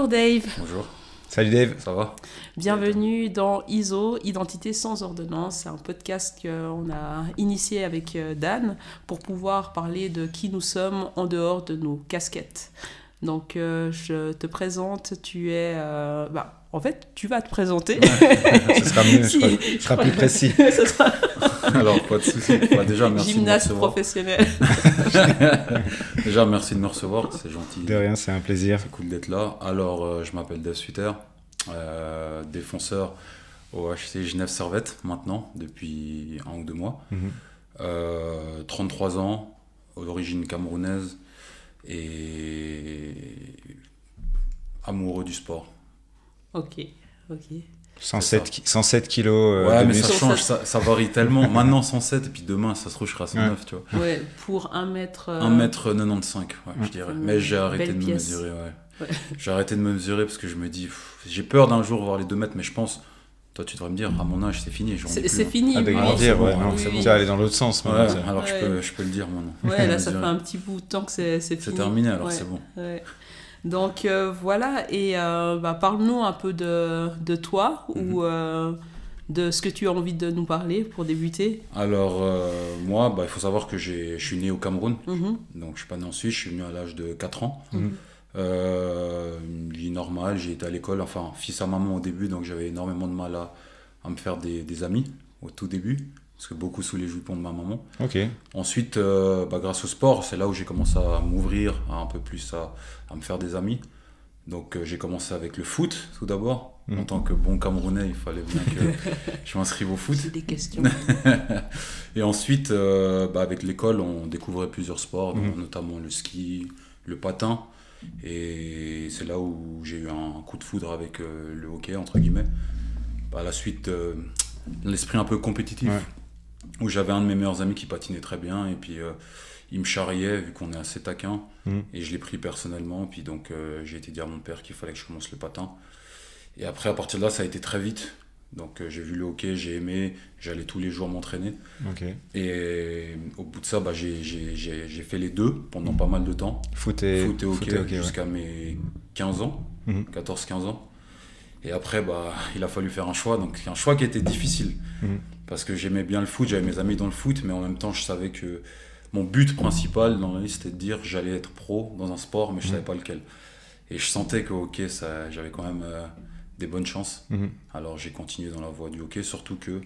Bonjour Dave. Bonjour. Salut Dave. Ça va? Bienvenue dans ISO, Identité sans ordonnance. C'est un podcast qu'on a initié avec Dan pour pouvoir parler de qui nous sommes en dehors de nos casquettes. Donc je te présente, tu es... en fait, tu vas te présenter. Ce sera mieux, ce sera plus précis. Ce sera Alors, pas de souci. Déjà, merci gymnaste de me recevoir. professionnel. Déjà, merci de me recevoir, c'est gentil. De rien, c'est un plaisir. C'est cool d'être là. Alors, je m'appelle Dave Sutter, défenseur au HC Genève Servette maintenant, depuis 1 ou 2 mois. 33 ans, d'origine camerounaise et amoureux du sport. Ok. 107 kilos Ouais, de mais ça muscle. change, ça varie tellement. Maintenant 107 et puis demain ça se trouve je serai à 109, tu vois. Ouais, pour 1 mètre... 1m95, je dirais. Mais j'ai arrêté Belle de me pièce. mesurer, Ouais. J'ai arrêté de me mesurer parce que je me dis, j'ai peur d'un jour voir les 2 mètres, mais je pense, toi tu devrais me dire, à mon âge c'est fini. j'en ai plus, C'est hein. fini. Ah, de oui. grandir, c'est bon, ouais. Non, oui, c'est oui. bon. Tu vas aller dans l'autre sens. Ouais, maintenant, ça. alors Ouais. je peux le dire maintenant. Ouais, là, ça Mesurer. fait un petit bout de temps que c'est fini. C'est terminé, alors Ouais, c'est bon. ouais. Donc, voilà, et parle-nous un peu de toi ou de ce que tu as envie de nous parler pour débuter. Alors moi, il faut savoir que je suis né au Cameroun, Mhm. donc je suis pas né en Suisse, je suis venu à l'âge de 4 ans. Mhm. Une vie normale, j'ai été à l'école, enfin fils à maman au début, donc j'avais énormément de mal à me faire des amis au tout début, parce que beaucoup sous les jupons de ma maman. Ok. Ensuite, grâce au sport, c'est là où j'ai commencé à m'ouvrir un peu plus à me faire des amis. Donc j'ai commencé avec le foot tout d'abord. En tant que bon Camerounais, il fallait bien que je m'inscrive au foot. C'est des questions. Et ensuite, avec l'école, on découvrait plusieurs sports, notamment le ski, le patin. Et c'est là où j'ai eu un coup de foudre avec le hockey, entre guillemets. Par la suite, l'esprit un peu compétitif, où j'avais un de mes meilleurs amis qui patinait très bien. Et puis, il me charriait, vu qu'on est assez taquin. Et je l'ai pris personnellement. Puis donc, j'ai été dire à mon père qu'il fallait que je commence le patin. Et après, à partir de là, ça a été très vite. Donc j'ai vu le hockey, j'ai aimé, j'allais tous les jours m'entraîner. Ok. Et au bout de ça, j'ai fait les deux pendant pas mal de temps. Foot et hockey, ouais. jusqu'à mes 15 ans, 14-15 ans. Et après, il a fallu faire un choix. Donc un choix qui était difficile. Parce que j'aimais bien le foot, j'avais mes amis dans le foot, mais en même temps, je savais que mon but principal dans la vie, c'était de dire que j'allais être pro dans un sport, mais je savais pas lequel. Et je sentais qu'au hockey, j'avais quand même... des bonnes chances. Alors j'ai continué dans la voie du hockey, surtout que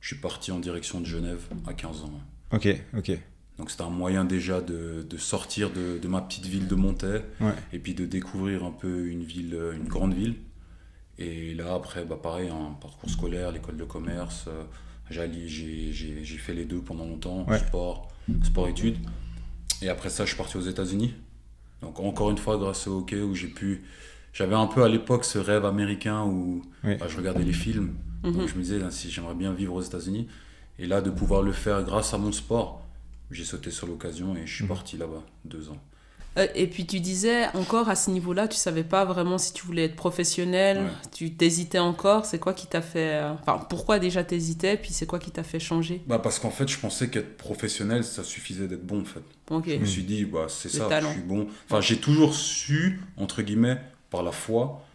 je suis parti en direction de Genève à 15 ans. Ok. Donc c'était un moyen déjà de sortir de ma petite ville de Montaix, et puis de découvrir un peu une grande ville. Et là après, pareil, un parcours scolaire, l'école de commerce, j'ai fait les deux pendant longtemps, sport-études. Et après ça, je suis parti aux États-Unis. Donc encore une fois, grâce au hockey, où j'avais un peu à l'époque ce rêve américain où je regardais les films. Donc je me disais, si j'aimerais bien vivre aux États-Unis. Et là, de pouvoir le faire grâce à mon sport, j'ai sauté sur l'occasion et je suis parti là-bas 2 ans. Et puis tu disais, encore à ce niveau-là, tu savais pas vraiment si tu voulais être professionnel, tu t'hésitais encore. C'est quoi qui t'a fait... pourquoi déjà t'hésitais, puis c'est quoi qui t'a fait changer? Parce qu'en fait, je pensais qu'être professionnel, ça suffisait d'être bon, en fait. Okay. Je me suis dit, c'est ça, talent. je suis bon. Enfin, j'ai toujours su, entre guillemets, par la foi,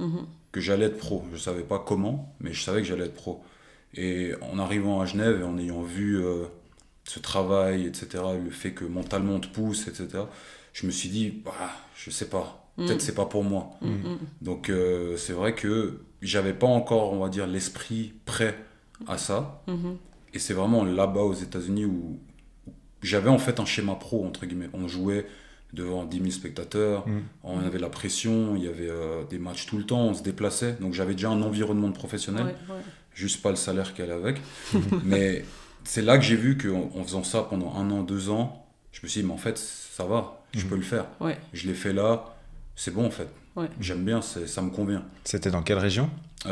que j'allais être pro. Je savais pas comment, mais je savais que j'allais être pro. Et en arrivant à Genève et en ayant vu ce travail, etc., le fait que mentalement on te pousse, etc., je me suis dit, je sais pas, peut-être c'est pas pour moi. Donc c'est vrai que j'avais pas encore, on va dire, l'esprit prêt à ça. Et c'est vraiment là-bas aux États-Unis où j'avais en fait un schéma pro, entre guillemets. On jouait devant 10 000 spectateurs, on avait la pression, il y avait des matchs tout le temps, on se déplaçait. Donc j'avais déjà un environnement de professionnel, juste pas le salaire qui allait avec. Mais c'est là que j'ai vu qu'en faisant ça pendant 1 an, 2 ans, je me suis dit, mais en fait, ça va, je peux le faire. Je l'ai fait là, c'est bon en fait. J'aime bien, ça me convient. C'était dans quelle région?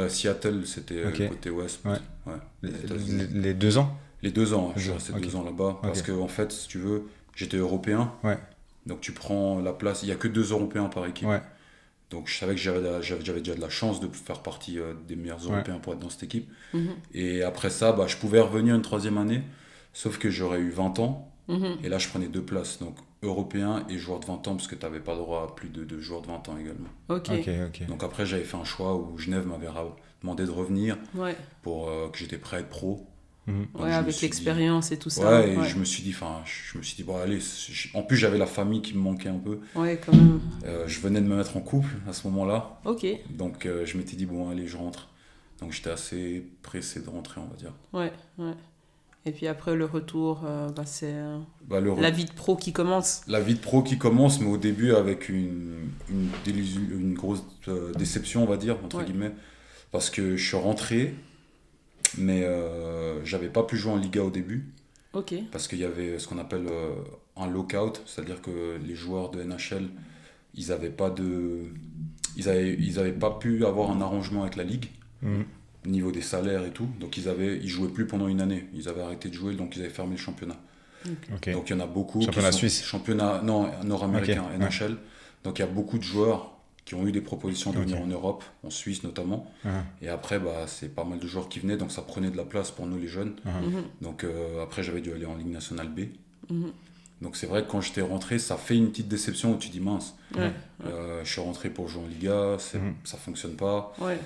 Seattle, c'était côté ouest. Les 2 ans? Les 2 ans, je suis resté 2 ans là-bas. Parce que en fait, si tu veux, j'étais européen. Donc tu prends la place, il n'y a que 2 Européens par équipe. Donc je savais que j'avais déjà de la chance de faire partie des meilleurs Européens pour être dans cette équipe. Et après ça, je pouvais revenir une 3e année, sauf que j'aurais eu 20 ans. Et là, je prenais 2 places. Donc européen et joueur de 20 ans, parce que tu n'avais pas droit à plus de 2 joueurs de 20 ans également. Ok. Donc après, j'avais fait un choix où Genève m'avait demandé de revenir Ouais. pour que j'étais prêt à être pro. Mhm. Donc Ouais, je me avec suis l'expérience et tout dit, ça. ouais, et Ouais. je me suis dit, bon, allez, en plus j'avais la famille qui me manquait un peu. Ouais, quand même. Je venais de me mettre en couple à ce moment-là, Ok. donc je m'étais dit, bon, allez, je rentre. Donc j'étais assez pressé de rentrer, on va dire. Ouais, ouais. Et puis après, le retour, c'est Bah, la vie de pro qui commence. La vie de pro qui commence, mais au début avec une grosse déception, on va dire, entre Ouais. guillemets, parce que je suis rentré, mais j'avais pas pu jouer en Liga au début, Ok. parce qu'il y avait ce qu'on appelle un lockout, c'est-à-dire que les joueurs de NHL, ils avaient pas pu avoir un arrangement avec la Ligue, Mhm. au niveau des salaires et tout, donc ils jouaient plus pendant une année, ils avaient arrêté de jouer, donc ils avaient fermé le championnat. Ok. Donc il y en a beaucoup. Championnat qui sont suisse. Championnat, non, nord-américain, Ok, NHL. Donc il y a beaucoup de joueurs qui ont eu des propositions de venir Ok. en Europe, en Suisse notamment. Ah, Et après, c'est pas mal de joueurs qui venaient, donc ça prenait de la place pour nous les jeunes. ah. Mhm. Donc après, j'avais dû aller en Ligue nationale B. Mhm. Donc c'est vrai que quand j'étais rentré, ça fait une petite déception où tu dis mince, Ouais. je suis rentré pour jouer en Liga, Mhm. ça fonctionne pas. Ouais.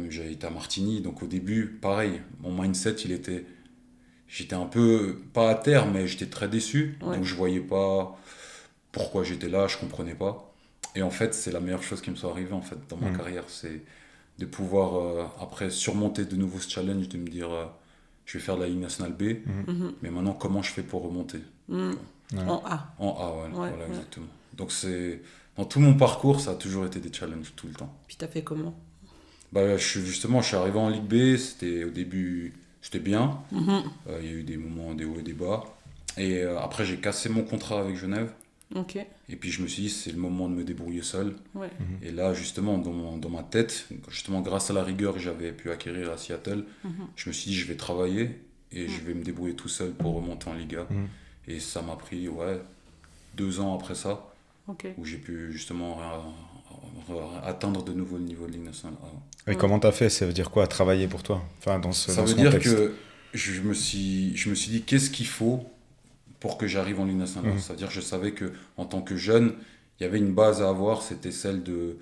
J'avais été à Martigny, donc au début, pareil, mon mindset, j'étais un peu, pas à terre, mais j'étais très déçu. Ouais. Donc je voyais pas pourquoi j'étais là, je comprenais pas. Et en fait, c'est la meilleure chose qui me soit arrivée en fait, dans ma carrière, c'est de pouvoir après surmonter de nouveau ce challenge, de me dire je vais faire de la Ligue nationale B, Mhm. mais maintenant comment je fais pour remonter Mhm. Ouais. En A. en A, Ouais, voilà, ouais. exactement. Donc dans tout mon parcours, ça a toujours été des challenges tout le temps. Puis t'as fait comment? Bah, je suis arrivé en Ligue B, au début, c'était bien. Mhm. Il y a eu des moments, des hauts et des bas. Et après, j'ai cassé mon contrat avec Genève. Ok. Et puis, je me suis dit, c'est le moment de me débrouiller seul. Ouais. Et là, justement, dans ma tête, justement, grâce à la rigueur que j'avais pu acquérir à Seattle, Mhm. je me suis dit, je vais travailler et je vais me débrouiller tout seul pour remonter en Liga. Mhm. Et ça m'a pris, 2 ans après ça, Ok. où j'ai pu justement atteindre de nouveau le niveau de Ligue nationale. Et comment t'as fait? Ça veut dire quoi, travailler pour toi? Enfin, dans Ça ce veut dire contexte. que je me suis dit, qu'est-ce qu'il faut pour que j'arrive en Ligue nationale? Mhm. C'est-à-dire que je savais qu'en tant que jeune, il y avait une base à avoir, c'était celle de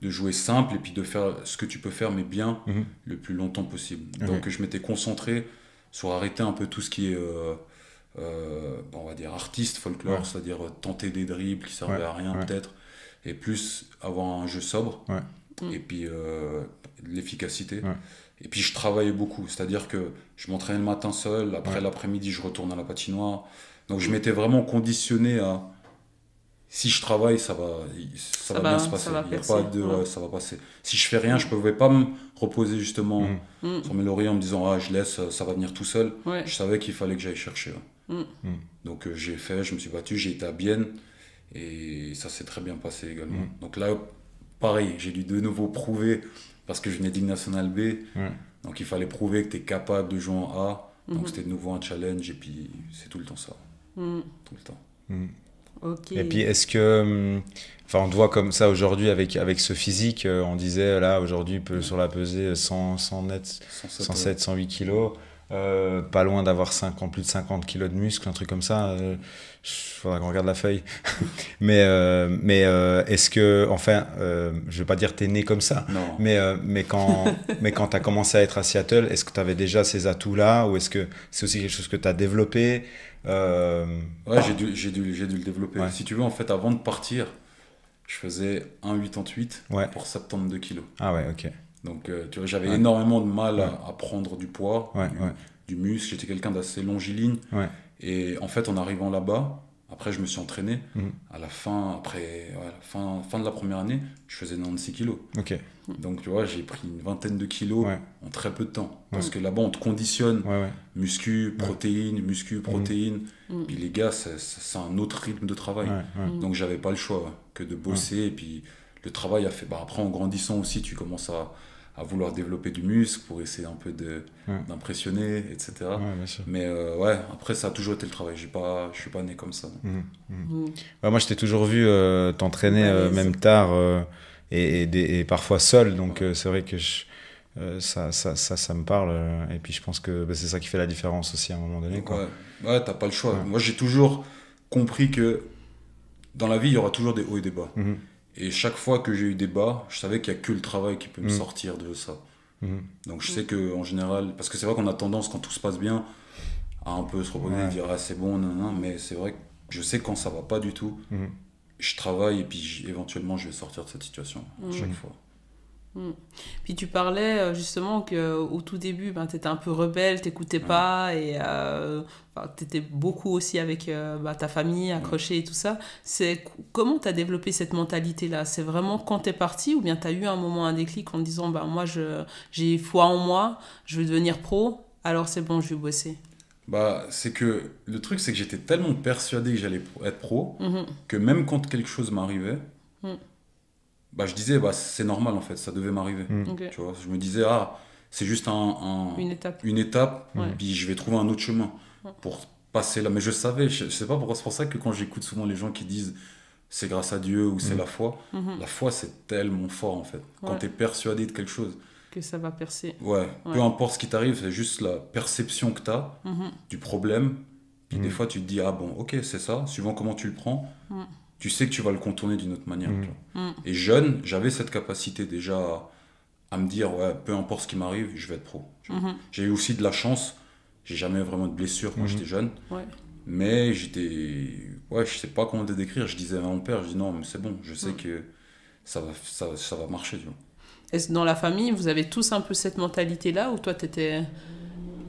jouer simple et puis de faire ce que tu peux faire, mais bien, Mhm. le plus longtemps possible. Ok. Donc je m'étais concentré sur arrêter un peu tout ce qui est, on va dire, artiste, folklore, Ouais. c'est-à-dire tenter des dribbles qui servaient Ouais, à rien ouais. peut-être, et plus avoir un jeu sobre, Ouais. et puis de l'efficacité. Ouais. Et puis je travaillais beaucoup, c'est-à-dire que je m'entraînais le matin seul, après Ouais. l'après-midi je retourne à la patinoire. Donc je m'étais vraiment conditionné à, si je travaille, ça va bien se passer. ça va Il y a percer. pas de, Ouais. ça va passer. Si je fais rien, je ne pouvais pas me reposer justement Mhm. Mhm. sur mes lauriers en me disant je laisse, ça va venir tout seul. Ouais. Je savais qu'il fallait que j'aille chercher. Mhm. Donc j'ai fait, je me suis battu, j'ai été à Bienne et ça s'est très bien passé également. Mhm. Donc là, pareil, j'ai dû de nouveau prouver, parce que je venais de Ligue nationale B, Ouais. donc il fallait prouver que tu es capable de jouer en A. Donc Mhm. c'était de nouveau un challenge et puis c'est tout le temps ça, Mhm. tout le temps. Mhm. Ok. Et puis, est-ce que. Enfin, on te voit comme ça aujourd'hui avec ce physique. On disait, là, aujourd'hui, sur la pesée, 100 net, 107, 108 kilos. Pas loin d'avoir plus de 50 kilos de muscles, un truc comme ça. Faudra qu'on regarde la feuille. mais est-ce que, enfin, je vais pas dire t'es né comme ça, Non. mais quand tu as commencé à être à Seattle, est-ce que tu avais déjà ces atouts-là, ou est-ce que c'est aussi quelque chose que tu as développé? Ouais, j'ai dû le développer. Ouais. Si tu veux, en fait, avant de partir, je faisais 1,88 Ouais. pour 72 kilos. Ah ouais, ok. Donc, tu vois, j'avais Ouais. énormément de mal Ouais. à prendre du poids, Ouais, ouais. du muscle. J'étais quelqu'un d'assez longiligne. Ouais. Et en fait, en arrivant là-bas, après, je me suis entraîné. Mhm. À la fin, fin de la première année, je faisais 96 kilos. Ok. Donc, tu vois, j'ai pris une vingtaine de kilos Ouais. en très peu de temps. Parce que là-bas, on te conditionne. Ouais, ouais. Muscu, protéines, Mhm. Puis les gars, c'est un autre rythme de travail. Ouais, ouais. Donc j'avais pas le choix que de bosser. Et puis le travail a fait. Bah, après, en grandissant aussi, tu commences à vouloir développer du muscle pour essayer un peu Ouais. d'impressionner, etc. Ouais, bien sûr. Mais ouais, après, ça a toujours été le travail. Je suis pas né comme ça. Mhm. Mhm. Mhm. Ouais, moi, je t'ai toujours vu t'entraîner Balèze. même tard et parfois seul. Donc, c'est vrai que ça me parle. Et puis, je pense que c'est ça qui fait la différence aussi à un moment donné. Quoi. Ouais, t'as pas le choix. Ouais. Moi, j'ai toujours compris que dans la vie, il y aura toujours des hauts et des bas. Et chaque fois que j'ai eu des bas, je savais qu'il n'y a que le travail qui peut me sortir de ça. Donc je sais qu'en général, parce que c'est vrai qu'on a tendance, quand tout se passe bien, à un peu se reposer et dire ah, c'est bon, non, mais c'est vrai que je sais quand ça va pas du tout, je travaille et puis éventuellement je vais sortir de cette situation chaque fois. Puis tu parlais justement qu'au tout début, ben, tu étais un peu rebelle, t'écoutais pas et tu étais beaucoup aussi avec ta famille, accroché et tout ça. Comment tu as développé cette mentalité-là? C'est vraiment quand tu es parti ou bien tu as eu un moment, un déclic en te disant bah, moi j'ai foi en moi, je veux devenir pro, alors c'est bon, je vais bosser? Bah, c'est que le truc, c'est que j'étais tellement persuadé que j'allais être pro que même quand quelque chose m'arrivait, bah, je disais, bah, c'est normal en fait, ça devait m'arriver. Okay. Tu vois, je me disais, ah, c'est juste une étape, puis je vais trouver un autre chemin pour passer là. Mais je savais, je sais pas pourquoi, c'est pour ça que quand j'écoute souvent les gens qui disent c'est grâce à Dieu ou c'est la foi c'est tellement fort en fait. Quand tu es persuadé de quelque chose, que ça va percer. Ouais, peu importe ce qui t'arrive, c'est juste la perception que tu as du problème. Puis des fois, tu te dis, ah bon, ok, c'est ça, suivant comment tu le prends. Tu sais que tu vas le contourner d'une autre manière. Et jeune, j'avais cette capacité déjà à me dire, ouais, peu importe ce qui m'arrive, je vais être pro. J'ai eu aussi de la chance, j'ai jamais vraiment de blessure quand j'étais jeune. Mais j'étais, je sais pas comment te décrire, je disais à mon père, je dis non, mais c'est bon, je sais que ça va marcher. Tu vois. Est-ce que dans la famille, vous avez tous un peu cette mentalité-là ou toi, tu étais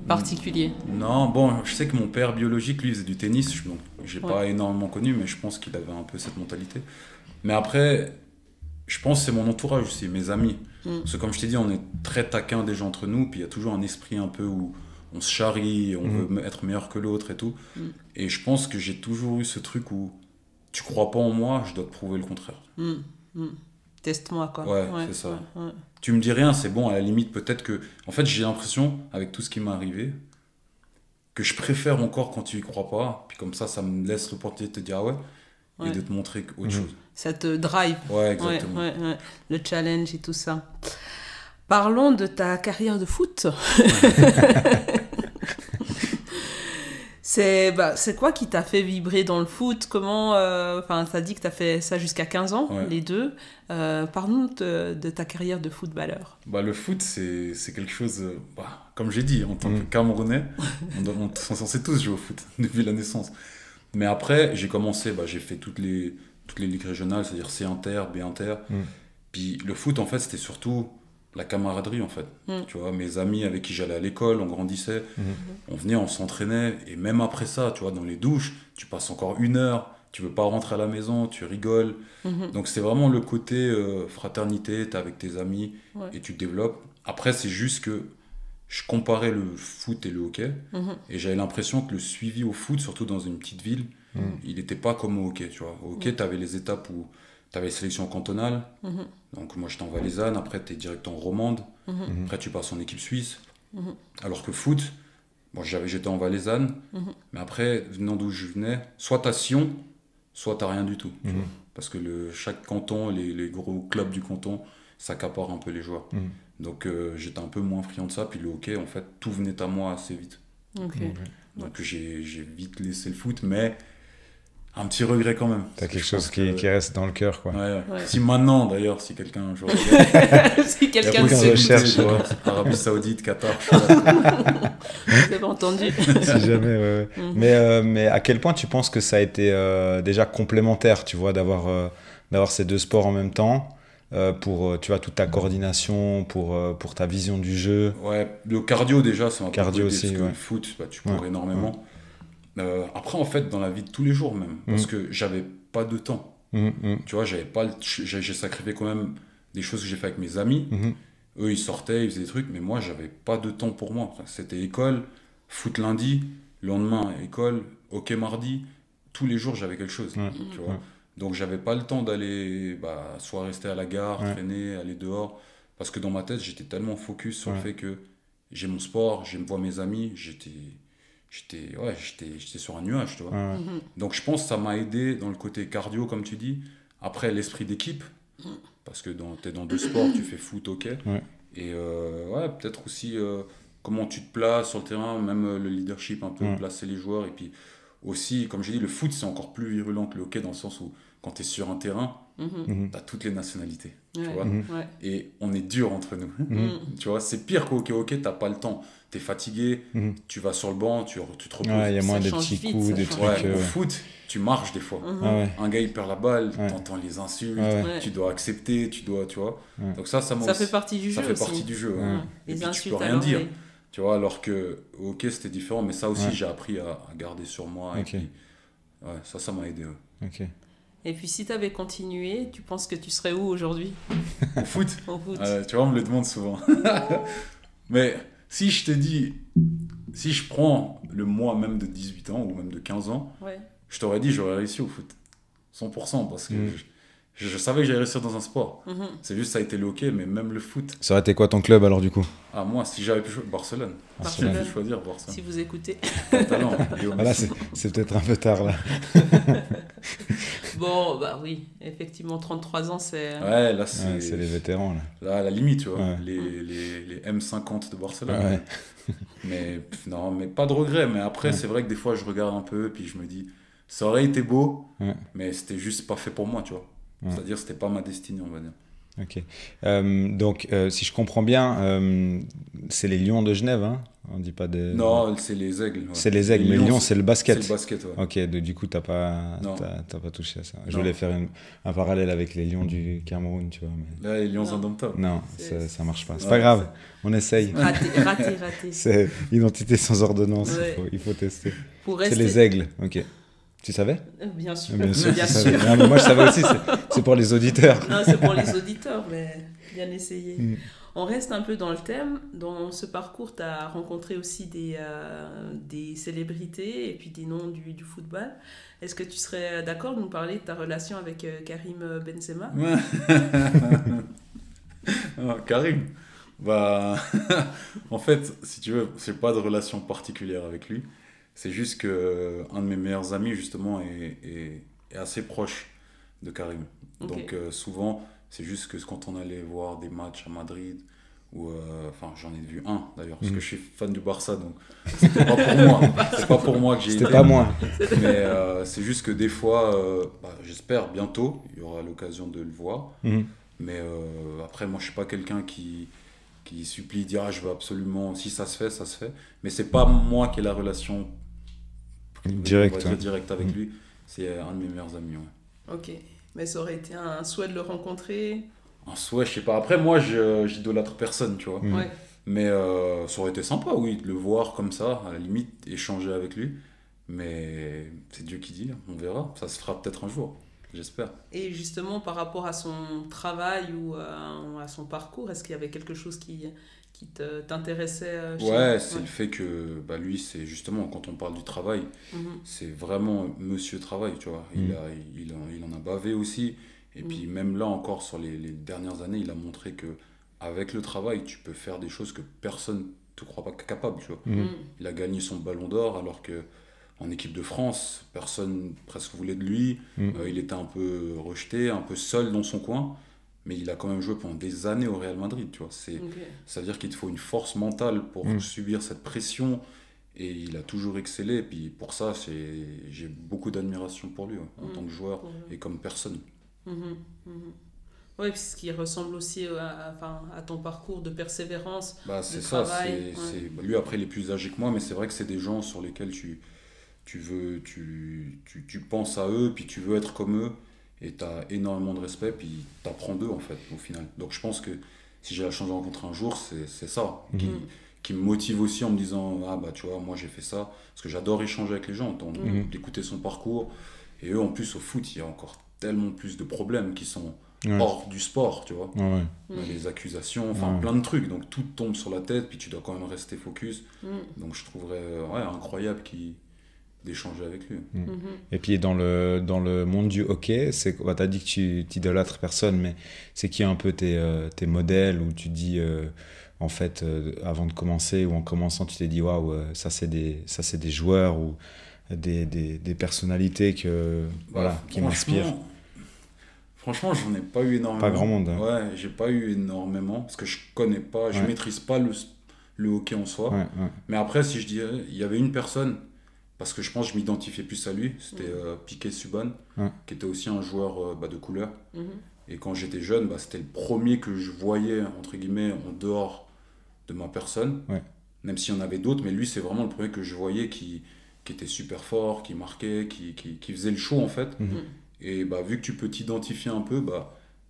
particulier? Non, bon, je sais que mon père biologique, lui, faisait du tennis. Donc, j'ai pas énormément connu, mais je pense qu'il avait un peu cette mentalité. Mais après, je pense que c'est mon entourage aussi, mes amis. Parce que comme je t'ai dit, on est très taquins déjà entre nous, puis il y a toujours un esprit un peu où on se charrie, on veut être meilleur que l'autre et tout. Et je pense que j'ai toujours eu ce truc où tu crois pas en moi, je dois te prouver le contraire. Teste-moi, quoi. Ouais, c'est ça. Tu me dis rien, c'est bon, à la limite, peut-être que... En fait, j'ai l'impression, avec tout ce qui m'est arrivé, que je préfère encore quand tu y crois pas, puis comme ça me laisse l'opportunité de te dire ah ouais, et de te montrer autre chose. Ça te drive. Ouais, exactement. Le challenge et tout ça. Parlons de ta carrière de foot. C'est quoi qui t'a fait vibrer dans le foot? Comment, t'as dit que t'as fait ça jusqu'à 15 ans, les deux. Parle-nous de ta carrière de footballeur. Le foot, c'est quelque chose, comme j'ai dit, en tant que Camerounais, on est censé tous jouer au foot depuis la naissance. Mais après, j'ai commencé, j'ai fait toutes les ligues régionales, c'est-à-dire C Inter, B Inter. Puis le foot, en fait, c'était surtout la camaraderie, en fait. Tu vois, mes amis avec qui j'allais à l'école, on grandissait, on venait, on s'entraînait, et même après ça, tu vois, dans les douches, tu passes encore 1 heure, tu veux pas rentrer à la maison, tu rigoles. Donc c'est vraiment le côté fraternité, t'es avec tes amis, et tu développes. Après, c'est juste que je comparais le foot et le hockey, et j'avais l'impression que le suivi au foot, surtout dans une petite ville, il n'était pas comme au hockey, tu vois. Au hockey, t'avais les étapes où t'avais les sélections cantonales, donc moi j'étais en Valaisanne, après t'es direct en romande, après tu passes en équipe suisse, alors que foot, j'étais en Valaisanne, mais après, venant d'où je venais, soit t'as Sion, soit t'as rien du tout, tu vois, parce que chaque canton, les gros clubs du canton, s'accaparent un peu les joueurs. Donc j'étais un peu moins friand de ça, puis le hockey, en fait, tout venait à moi assez vite. Donc j'ai vite laissé le foot, mais un petit regret quand même. T'as quelque chose qui reste dans le cœur, quoi. Ouais. Si maintenant, d'ailleurs, si quelqu'un un jour si quelqu'un recherche, Arabie Saoudite, Qatar, vous avez entendu. Si jamais, mais à quel point tu penses que ça a été déjà complémentaire, tu vois, d'avoir ces deux sports en même temps, pour tu vois, toute ta coordination, pour ta vision du jeu. Ouais, le cardio déjà, c'est un cardio peu aussi, parce que le foot, tu cours énormément. Après, en fait, dans la vie de tous les jours même, parce que j'avais pas de temps. Tu vois, j'ai sacrifié quand même des choses que j'ai fait avec mes amis. Eux, ils sortaient, ils faisaient des trucs, mais moi, j'avais pas de temps pour moi. C'était école, foot lundi, le lendemain, école, hockey mardi. Tous les jours, j'avais quelque chose. Tu vois. Donc, j'avais pas le temps d'aller, soit rester à la gare, traîner, aller dehors. Parce que dans ma tête, j'étais tellement focus sur le fait que j'ai mon sport, j'aime voir mes amis, j'étais sur un nuage, tu vois. Donc je pense que ça m'a aidé dans le côté cardio, comme tu dis. Après, l'esprit d'équipe, parce que t'es dans deux sports, tu fais foot, hockey. Et peut-être aussi comment tu te places sur le terrain, même le leadership, un peu placer les joueurs. Et puis aussi, comme j'ai dit, le foot, c'est encore plus virulent que le hockey, dans le sens où quand tu es sur un terrain, tu as toutes les nationalités. Tu vois Ouais. et on est dur entre nous. Tu vois, c'est pire qu'au hockey, t'as pas le temps. T'es fatigué, tu vas sur le banc, tu te reposes. Il y a moins Ça des change petits vite, coups, ça des change. trucs. Au foot, tu marches des fois. Un gars, il perd la balle, t'entends les insultes, tu dois accepter, tu vois. Donc ça fait partie du jeu. Ça fait aussi. partie du jeu. Et Les puis tu insultes peux à rien dire. l'oreille. Tu vois, alors que au hockey, c'était différent. Mais ça aussi, j'ai appris à garder sur moi. Et puis, ça m'a aidé. Ok. Et puis si tu avais continué, tu penses que tu serais où aujourd'hui? Au foot, Au foot. tu vois, on me le demande souvent. Mais si je te dis, si je prends le mois même de 18 ans ou même de 15 ans, je t'aurais dit j'aurais réussi au foot. 100% parce que je savais que j'allais réussir dans un sport. C'est juste ça a été le hockey, mais même le foot. Ça aurait été quoi ton club alors du coup? Ah, moi, si j'avais pu choisir Barcelone. Si j'avais pu choisir Barcelone. Si vous écoutez. Talent, voilà, c'est peut-être un peu tard là. Bon, bah oui, effectivement, 33 ans, c'est... Ouais, là, c'est les vétérans là. Là, à la limite, tu vois, Ouais. les M50 de Barcelone. Ouais. Mais non, mais pas de regret. Mais après, c'est vrai que des fois, je regarde un peu et puis je me dis, ça aurait été beau, mais c'était juste pas fait pour moi, tu vois. C'est-à-dire, c'était pas ma destinée, on va dire. Ok. Donc, si je comprends bien, c'est les Lions de Genève, hein? On dit pas des... Non, c'est les Aigles. Ouais. C'est les Aigles, mais Lyon, c'est le basket. C'est le basket, ouais. Ok, du coup, t'as pas touché à ça. Je Non. voulais faire un parallèle avec les Lions du Cameroun, tu vois. Mais... Là, les Lions indomptables. Non, ça marche pas. C'est pas grave, on essaye. Raté. C'est identité sans ordonnance, il faut tester. C'est les Aigles, ok. Tu savais? Bien sûr. Bien sûr. Non, mais moi, je savais aussi, c'est pour les auditeurs. Non, c'est pour les auditeurs, mais bien essayé. On reste un peu dans le thème. Dans ce parcours, tu as rencontré aussi des célébrités et puis des noms du football. Est-ce que tu serais d'accord de nous parler de ta relation avec Karim Benzema? Karim, bah, en fait, si tu veux, j'ai pas de relation particulière avec lui. C'est juste que un de mes meilleurs amis, justement, est assez proche de Karim. Okay. Donc, souvent, c'est juste que quand on allait voir des matchs à Madrid, ou enfin, j'en ai vu un d'ailleurs, parce que je suis fan du Barça, donc c'était pas pour moi. C'est pas pour moi que j'ai été. C'était pas moi. Mais c'est juste que des fois, j'espère bientôt, il y aura l'occasion de le voir. Mais après, moi, je suis pas quelqu'un qui supplie, dire ah, je veux absolument, si ça se fait, ça se fait. Mais c'est pas moi qui ai la relation direct avec lui, c'est un de mes meilleurs amis. Ouais. Ok, mais ça aurait été un souhait de le rencontrer? Un souhait, je sais pas. Après, moi, j'idolâtre personne, tu vois. Ouais. Mais ça aurait été sympa, oui, de le voir comme ça, à la limite, échanger avec lui. Mais c'est Dieu qui dit, on verra. Ça se fera peut-être un jour, j'espère. Et justement, par rapport à son travail ou à son parcours, est-ce qu'il y avait quelque chose qui t'intéressait Ouais, c'est le fait que lui, c'est justement, quand on parle du travail, c'est vraiment monsieur travail, tu vois. Il en a bavé aussi. Et puis même là encore, sur les dernières années, il a montré que avec le travail, tu peux faire des choses que personne ne te croit pas capable, tu vois. Il a gagné son ballon d'or alors que en équipe de France, personne presque voulait de lui. Il était un peu rejeté, un peu seul dans son coin. Mais il a quand même joué pendant des années au Real Madrid, tu vois. Ça veut dire qu'il te faut une force mentale pour subir cette pression. Et il a toujours excellé. Et puis pour ça, j'ai beaucoup d'admiration pour lui, en tant que joueur et comme personne. Oui, ce qui ressemble aussi à ton parcours de persévérance, c'est de ça, travail. Lui, après, il est plus âgé que moi, mais c'est vrai que c'est des gens sur lesquels tu penses à eux, puis tu veux être comme eux. Et tu as énormément de respect, puis tu apprends d'eux, en fait, au final. Donc je pense que si j'ai la chance de rencontrer un jour, c'est ça qui me motive aussi en me disant ah bah tu vois, moi j'ai fait ça. Parce que j'adore échanger avec les gens, d'écouter son parcours. Et eux, en plus, au foot, il y a encore tellement plus de problèmes qui sont hors du sport, tu vois. Les accusations, enfin plein de trucs. Donc tout tombe sur la tête, puis tu dois quand même rester focus. Donc je trouverais incroyable d'échanger avec lui. Et puis dans le monde du hockey, t'as dit que tu t'idolâtres personne, mais c'est qui un peu tes modèles où tu dis en fait avant de commencer ou en commençant tu t'es dit waouh, ça c'est des joueurs ou des personnalités qui m'inspirent. Franchement, j'en ai pas eu énormément. Pas grand monde. Hein. Ouais, j'ai pas eu énormément parce que je connais pas, je maîtrise pas le hockey en soi. Mais après, si je dirais, il y avait une personne, parce que je pense que je m'identifiais plus à lui. C'était Piqué Subban, qui était aussi un joueur de couleur. Et quand j'étais jeune, c'était le premier que je voyais, entre guillemets, en dehors de ma personne. Même s'il y en avait d'autres, mais lui, c'est vraiment le premier que je voyais qui était super fort, qui marquait, qui faisait le show, en fait. Et vu que tu peux t'identifier un peu,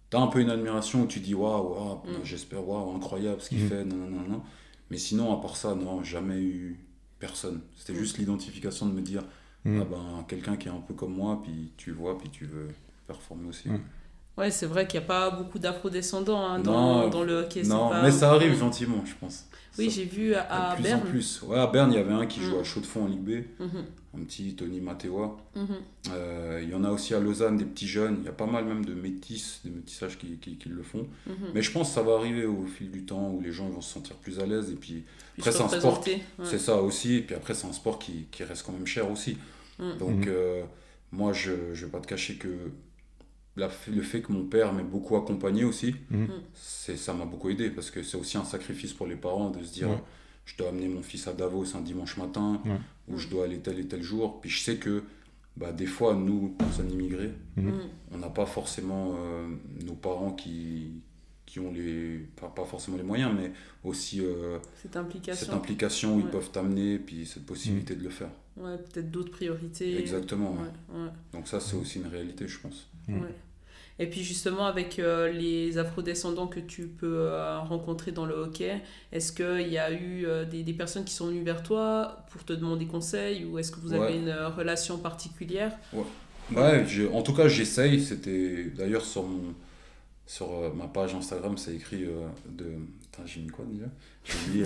t'as un peu une admiration où tu dis waouh, j'espère, waouh, incroyable ce qu'il fait, non. Mais sinon, à part ça, non, jamais eu personne. C'était juste l'identification de me dire, quelqu'un qui est un peu comme moi, puis tu le vois, puis tu veux performer aussi. Ouais, c'est vrai qu'il n'y a pas beaucoup d'afro-descendants dans le hockey. Non, mais ça arrive gentiment, je pense. Oui, j'ai vu à de plus Berne. En plus. Ouais, à Berne, il y avait un qui jouait à Chaux-de-Fonds en Ligue B, un petit Tony Matewa. Il y en a aussi à Lausanne, des petits jeunes. Il y a pas mal même de métissages qui le font. Mais je pense que ça va arriver au fil du temps où les gens vont se sentir plus à l'aise. Et puis après, c'est un sport. C'est ça aussi. Et puis après, c'est un sport qui reste quand même cher aussi. Donc, moi, je ne vais pas te cacher que le fait que mon père m'ait beaucoup accompagné aussi, ça m'a beaucoup aidé, parce que c'est aussi un sacrifice pour les parents de se dire je dois amener mon fils à Davos un dimanche matin, ou je dois aller tel et tel jour. Puis je sais que des fois, nous, personnes immigrées, on n'a pas forcément nos parents qui ont pas forcément les moyens, mais aussi cette implication où ils peuvent t'amener, puis cette possibilité de le faire. Ouais, peut-être d'autres priorités. Exactement. Donc ça, c'est aussi une réalité, je pense. Et puis justement, avec les afro-descendants que tu peux rencontrer dans le hockey, est-ce qu'il y a eu des personnes qui sont venues vers toi pour te demander conseil, ou est-ce que vous avez une relation particulière? En tout cas, j'essaye. C'était d'ailleurs sur ma page Instagram, c'est écrit j'ai mis quoi déjà? J'ai mis...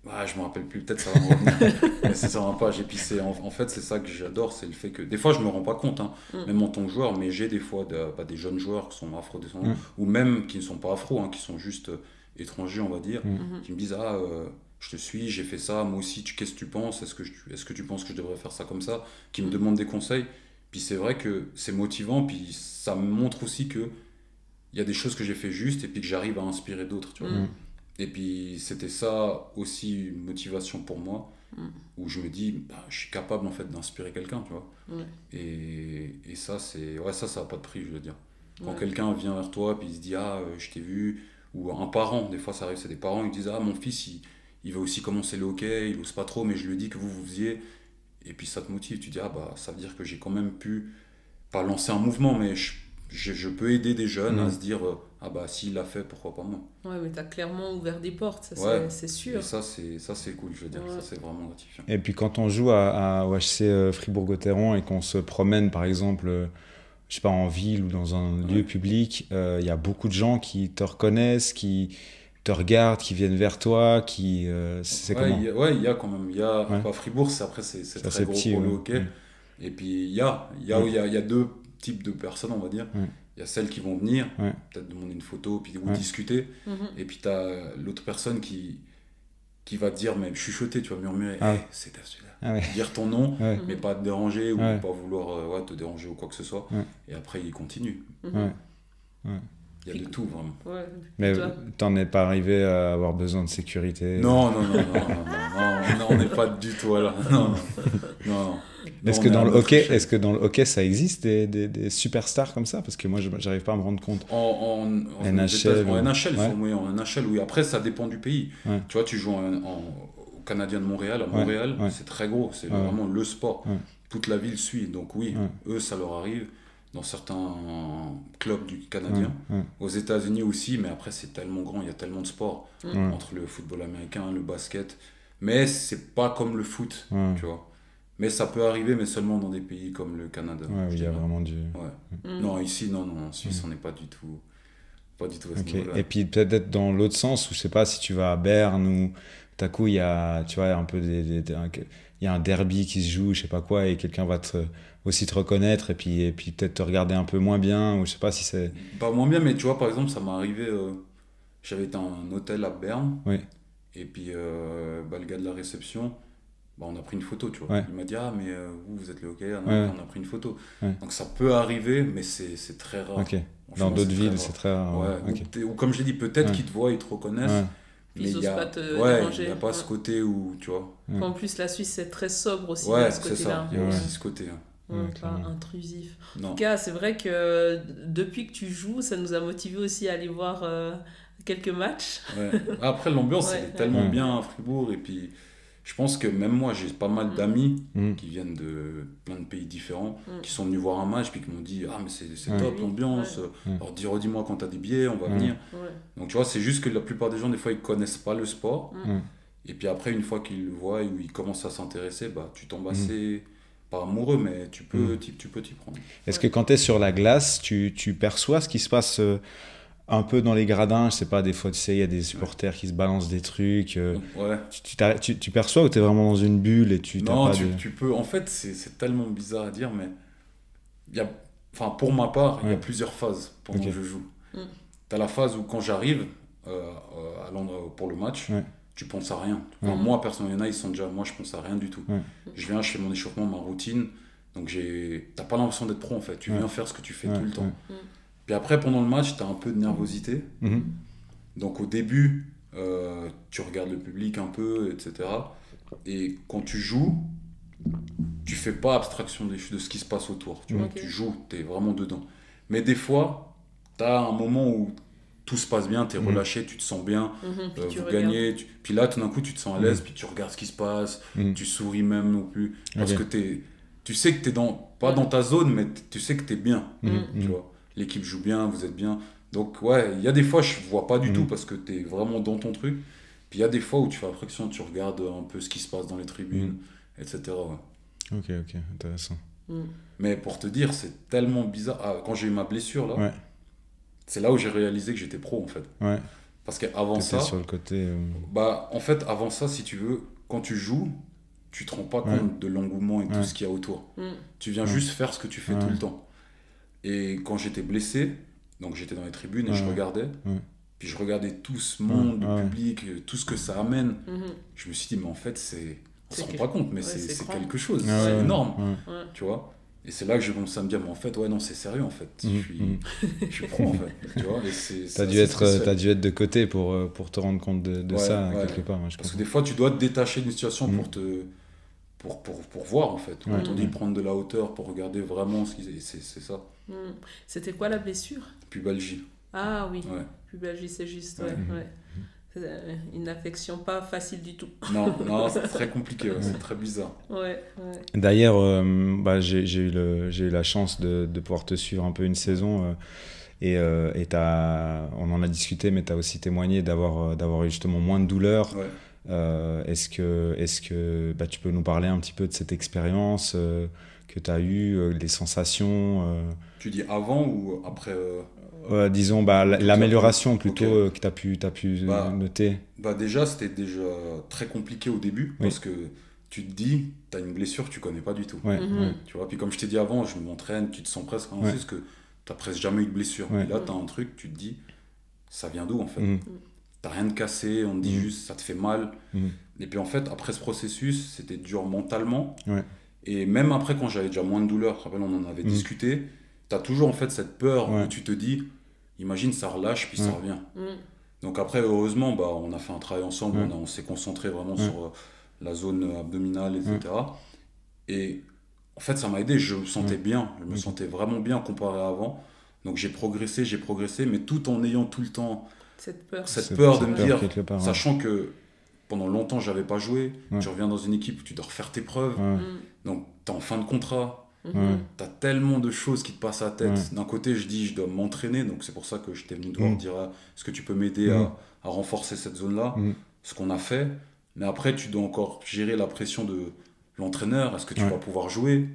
je me rappelle plus, peut-être ça va me revenir. Mais c'est sur ma page. Et puis en fait, c'est ça que j'adore, c'est le fait que des fois je me rends pas compte, même en tant que joueur, mais j'ai des fois des jeunes joueurs qui sont afro-descendants, ou même qui ne sont pas afro, qui sont juste étrangers, on va dire, qui me disent je te suis, j'ai fait ça, moi aussi, qu'est-ce que tu penses, est-ce que tu penses que je devrais faire ça comme ça, qui me demandent des conseils. Puis c'est vrai que c'est motivant, puis ça me montre aussi que il y a des choses que j'ai fait juste, et puis que j'arrive à inspirer d'autres, tu vois. Et puis c'était ça aussi une motivation pour moi, où je me dis je suis capable en fait d'inspirer quelqu'un, tu vois. Et ça ça n'a pas de prix, je veux dire. Quand quelqu'un vient vers toi puis il se dit je t'ai vu, ou un parent, des fois ça arrive, c'est des parents, ils disent mon fils il veut aussi commencer le hockey, il ose pas trop, mais je lui dis que vous faisiez, et puis ça te motive, tu dis ça veut dire que j'ai quand même pu pas lancer un mouvement, mais je peux aider des jeunes à se dire s'il l'a fait, pourquoi pas moi. Ouais, mais t'as clairement ouvert des portes, ça c'est sûr. Et ça c'est cool, je veux dire, ça c'est vraiment gratifiant. Et puis quand on joue au HC Fribourg-Gotteron et qu'on se promène par exemple je sais pas, en ville ou dans un lieu public, y a beaucoup de gens qui te reconnaissent, qui te regardent, qui viennent vers toi, c'est comment? Il y a quand même, à Fribourg, c'est très gros petit, pour le hockey. Et puis il y a deux types de personnes, on va dire. Il y a celles qui vont venir, peut-être demander une photo, puis ou discuter. Et puis tu as l'autre personne qui va te dire, même chuchoter, tu vas murmurer, c'est celui-là. Dire ton nom, mais pas te déranger, ou pas vouloir te déranger ou quoi que ce soit. Et après, il continue. Il y a de tout, vraiment. Mais t'en es pas arrivé à avoir besoin de sécurité? Non, on n'est pas du tout là. Non. Est-ce que dans le hockey, ça existe des superstars comme ça? Parce que moi, j'arrive pas à me rendre compte. En NHL, en NHL, oui. Après, ça dépend du pays. Tu vois, tu joues au Canadien de Montréal. À Montréal, c'est très gros. C'est vraiment le sport. Toute la ville suit. Donc oui, eux, ça leur arrive. Dans certains clubs du Canadien. Aux États-Unis aussi, mais après, c'est tellement grand. Il y a tellement de sports entre le football américain, le basket. Mais c'est pas comme le foot, tu vois. Mais ça peut arriver, mais seulement dans des pays comme le Canada. Il y a vraiment du... Non, ici, non, en Suisse, on n'est pas du tout à ce niveau-là. Et puis peut-être dans l'autre sens, où je sais pas, si tu vas à Berne, ou tout à coup, il y a, tu vois, un peu il y a un derby qui se joue, je sais pas quoi, et quelqu'un va aussi te reconnaître, et puis peut-être te regarder un peu moins bien, ou je sais pas si c'est... Pas moins bien, mais tu vois, par exemple, ça m'est arrivé, j'avais été à un hôtel à Berne, et puis le gars de la réception, on a pris une photo, tu vois. Il m'a dit mais vous êtes le hockey, on a pris une photo. Donc ça peut arriver, mais c'est très rare. Dans d'autres villes, c'est très rare. Ou comme je l'ai dit, peut-être qu'ils te voient, ils te reconnaissent, Mais ils n'osent pas te ouais, déranger. il n'y a pas ce côté où, tu vois. En plus, la Suisse, c'est très sobre aussi, Ouais, ce c'est côté-là. ça, il y a aussi ce côté. Hein. Pas intrusif. Non. En tout cas, c'est vrai que depuis que tu joues, ça nous a motivés aussi à aller voir quelques matchs. Ouais. Après, l'ambiance, elle est tellement bien à Fribourg. Et puis, je pense que même moi, j'ai pas mal d'amis qui viennent de plein de pays différents, qui sont venus voir un match, puis qui m'ont dit « Ah, mais c'est top l'ambiance. Alors, redis-moi quand t'as des billets, on va venir. » Donc, tu vois, c'est juste que la plupart des gens, des fois, ils connaissent pas le sport. Et puis après, une fois qu'ils le voient ou ils commencent à s'intéresser, bah, tu tombes assez... pas amoureux, mais tu peux t'y prendre. Est-ce que quand tu es sur la glace, tu perçois ce qui se passe un peu dans les gradins? Je sais pas, des fois, tu sais, il y a des supporters qui se balancent des trucs. Tu perçois ou tu es vraiment dans une bulle et tu non, tu peux. En fait, c'est tellement bizarre à dire, mais pour ma part, il y a plusieurs phases pendant que je joue. Tu as la phase où quand j'arrive à Londres pour le match, tu penses à rien. Enfin, moi, personnellement, ils sont déjà... Moi, je pense à rien du tout. Je viens, je fais mon échauffement, ma routine. Donc, t'as pas l'impression d'être pro, en fait. Tu viens faire ce que tu fais tout le temps. Puis après, pendant le match, t'as un peu de nervosité. Donc, au début, tu regardes le public un peu, etc. Et quand tu joues, tu fais pas abstraction de ce qui se passe autour. Tu vois, tu joues, t'es vraiment dedans. Mais des fois, t'as un moment où tout se passe bien, tu es relâché, tu te sens bien, vous gagnez, puis là tout d'un coup tu te sens à l'aise, puis tu regardes ce qui se passe, tu souris même non plus, parce que tu sais que tu es pas dans ta zone, mais tu sais que tu es bien, tu vois. L'équipe joue bien, vous êtes bien, donc ouais, il y a des fois je vois pas du tout parce que tu es vraiment dans ton truc, puis il y a des fois où tu fais abstraction, tu regardes un peu ce qui se passe dans les tribunes, etc. Ouais. Ok, intéressant. Mais pour te dire, c'est tellement bizarre, quand j'ai eu ma blessure là, c'est là où j'ai réalisé que j'étais pro en fait. Parce qu'avant ça, sur le côté, bah en fait avant ça, si tu veux, quand tu joues, tu te rends pas compte de l'engouement et tout ce qu'il y a autour. Tu viens juste faire ce que tu fais tout le temps. Et quand j'étais blessé, donc j'étais dans les tribunes et je regardais, puis je regardais tout ce monde, le public, tout ce que ça amène. Je me suis dit mais en fait on se rend pas compte, mais c'est quelque chose, c'est énorme, tu vois. Et c'est là que j'ai commencé à me dire, mais en fait, non, c'est sérieux, en fait. Je suis pro, en fait. Tu vois, t'as dû être de côté pour te rendre compte de ça, quelque part. Parce que des fois, tu dois te détacher d'une situation pour voir, en fait. Quand on dit prendre de la hauteur pour regarder vraiment c'est ça. C'était quoi la blessure? Pubalgie. Ah oui, pubalgie, c'est juste, une affection pas facile du tout. Non, c'est très compliqué, c'est très bizarre. D'ailleurs, j'ai eu la chance de pouvoir te suivre un peu une saison et on en a discuté, mais tu as aussi témoigné d'avoir eu justement moins de douleur. Est-ce que tu peux nous parler un petit peu de cette expérience que tu as eue, les sensations Tu dis avant ou après disons l'amélioration plutôt que tu as pu noter. Déjà, c'était déjà très compliqué au début parce que tu te dis, tu as une blessure que tu connais pas du tout. Tu vois, puis comme je t'ai dit avant, je m'entraîne, tu te sens presque parce que tu n'as presque jamais eu de blessure. Et là, tu as un truc, tu te dis, ça vient d'où en fait? T'as rien de cassé, on te dit juste, ça te fait mal. Et puis en fait, après ce processus, c'était dur mentalement. Et même après, quand j'avais déjà moins de douleur, je rappelle, on en avait discuté, tu as toujours en fait cette peur où tu te dis, imagine ça relâche puis ça revient. Donc après heureusement on a fait un travail ensemble, on s'est concentré vraiment sur la zone abdominale, etc. Et en fait ça m'a aidé, je me sentais bien, je me sentais vraiment bien comparé à avant. Donc j'ai progressé, mais tout en ayant tout le temps cette peur de me dire, sachant que pendant longtemps j'avais pas joué, tu reviens dans une équipe où tu dois refaire tes preuves, donc tu es en fin de contrat. T'as tellement de choses qui te passent à la tête. D'un côté, je dis, je dois m'entraîner, donc c'est pour ça que je t'ai venu te dire, est-ce que tu peux m'aider à renforcer cette zone-là, ce qu'on a fait. Mais après, tu dois encore gérer la pression de l'entraîneur. Est-ce que tu vas pouvoir jouer?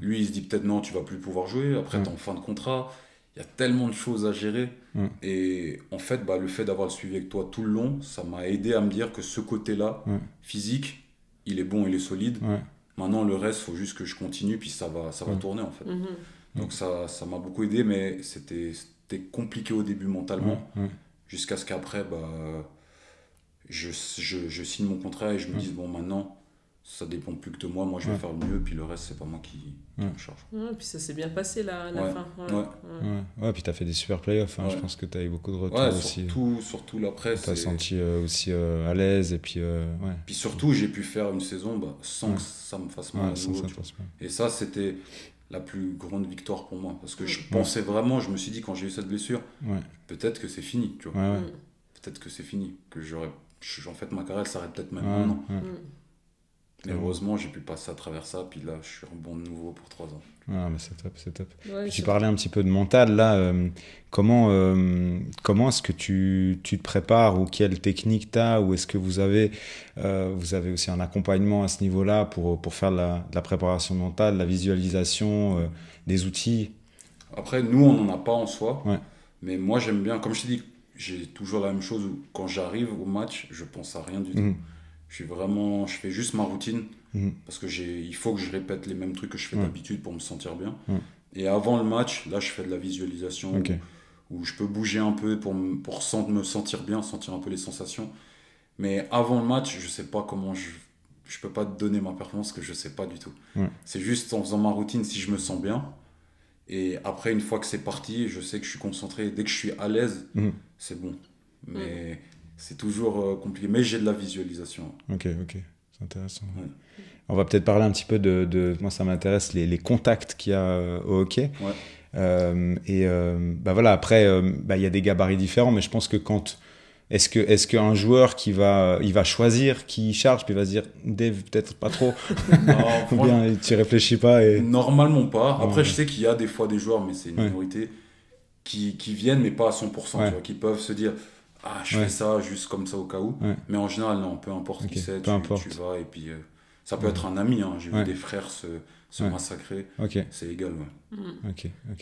Lui, il se dit peut-être non, tu vas plus pouvoir jouer. Après, t'es en fin de contrat. Il y a tellement de choses à gérer. Et en fait, le fait d'avoir le suivi avec toi tout le long, ça m'a aidé à me dire que ce côté-là, physique, il est bon, il est solide. Maintenant, le reste, il faut juste que je continue, puis ça va tourner, en fait. Donc, ça m'a beaucoup aidé, mais c'était compliqué au début mentalement, jusqu'à ce qu'après, je signe mon contrat et je me dise, bon, maintenant, ça dépend plus que de moi. Moi, je vais faire le mieux, puis le reste, c'est pas moi qui me charge. Ouais, puis ça s'est bien passé la fin. Ouais, puis tu as fait des super playoffs. Hein. Je pense que tu as eu beaucoup de retours aussi. Surtout l'après. Tu as senti aussi à l'aise. Et puis, puis surtout, j'ai pu faire une saison sans que ça me fasse mal. Et ça, c'était la plus grande victoire pour moi. Parce que je pensais vraiment, je me suis dit, quand j'ai eu cette blessure, peut-être que c'est fini. Tu vois. Peut-être que c'est fini. En fait, ma carrière s'arrête peut-être même maintenant. Mais heureusement, j'ai pu passer à travers ça, puis là, je suis bon de nouveau pour 3 ans. Ah, mais c'est top, c'est top. Ouais, tu parlais un petit peu de mental, là. Comment est-ce que tu te prépares, ou quelle technique tu as, ou est-ce que vous avez aussi un accompagnement à ce niveau-là pour faire de la préparation mentale, la visualisation, des outils? Après, nous, on n'en a pas en soi, mais moi, j'aime bien, comme je t'ai dit, j'ai toujours la même chose, où quand j'arrive au match, je pense à rien du tout. Je fais juste ma routine, parce que il faut que je répète les mêmes trucs que je fais d'habitude pour me sentir bien. Et avant le match, là, je fais de la visualisation, où je peux bouger un peu pour me sentir bien, sentir un peu les sensations. Mais avant le match, je sais pas comment je peux pas te donner ma performance, que je sais pas du tout. C'est juste en faisant ma routine, si je me sens bien. Et après, une fois que c'est parti, je sais que je suis concentré. Dès que je suis à l'aise, c'est bon. Mais c'est toujours compliqué. Mais j'ai de la visualisation. Ok. C'est intéressant. On va peut-être parler un petit peu de moi, ça m'intéresse, les contacts qu'il y a au hockey. Voilà, après, il y a des gabarits différents, mais je pense que est-ce qu'un joueur il va choisir qui charge, puis il va se dire Dave, peut-être pas trop, ou bien tu réfléchis pas Normalement pas. Après, je sais qu'il y a des fois des joueurs, mais c'est une minorité, qui viennent, mais pas à 100%, tu vois, qui peuvent se dire je fais ça juste comme ça au cas où. Mais en général, non, peu importe qui c'est, tu vas, et puis ça peut être un ami, hein. J'ai vu des frères se massacrer, c'est égal.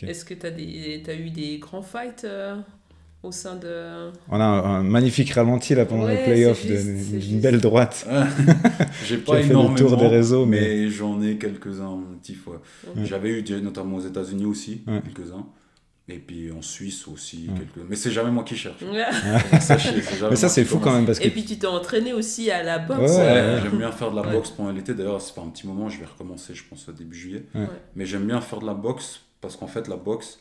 Est-ce que tu as eu des grands fights au sein de... On a un magnifique ralenti là pendant les playoffs, d'une belle droite. J'ai pas énormément, fait le tour des réseaux, mais j'en ai quelques-uns petit fois. J'avais eu notamment aux États-Unis aussi, quelques-uns. Et puis en Suisse aussi, mais c'est jamais moi qui cherche. Mais ça, c'est fou quand même. Parce que... Et puis tu t'es entraîné aussi à la boxe. J'aime bien faire de la boxe pendant l'été. D'ailleurs, c'est pas un petit moment, je vais recommencer, je pense, au début juillet. Mais j'aime bien faire de la boxe parce qu'en fait, la boxe,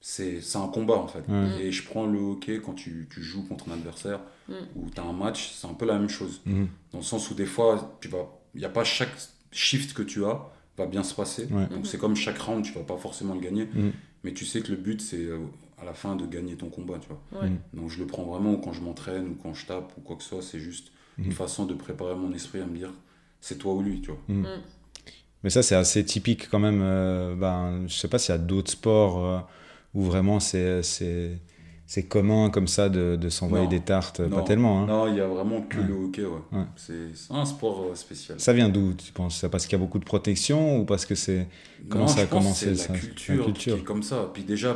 c'est un combat en fait. Et je prends le hockey quand tu joues contre un adversaire ou tu as un match, c'est un peu la même chose. Dans le sens où des fois, il n'y a pas chaque shift que tu as va bien se passer. Donc c'est comme chaque round, tu vas pas forcément le gagner. Mais tu sais que le but, c'est à la fin de gagner ton combat, tu vois. Donc je le prends vraiment quand je m'entraîne ou quand je tape ou quoi que ce soit. C'est juste une façon de préparer mon esprit à me dire, c'est toi ou lui, tu vois. Mais ça, c'est assez typique quand même. Je sais pas s'il y a d'autres sports où vraiment c'est commun comme ça de s'envoyer des tartes. Pas tellement. Hein. Non, il y a vraiment que le hockey. C'est un sport spécial. Ça vient d'où, tu penses? C'est parce qu'il y a beaucoup de protection ou parce que c'est... Comment ça a commencé? C'est la culture qui est comme ça. Puis déjà,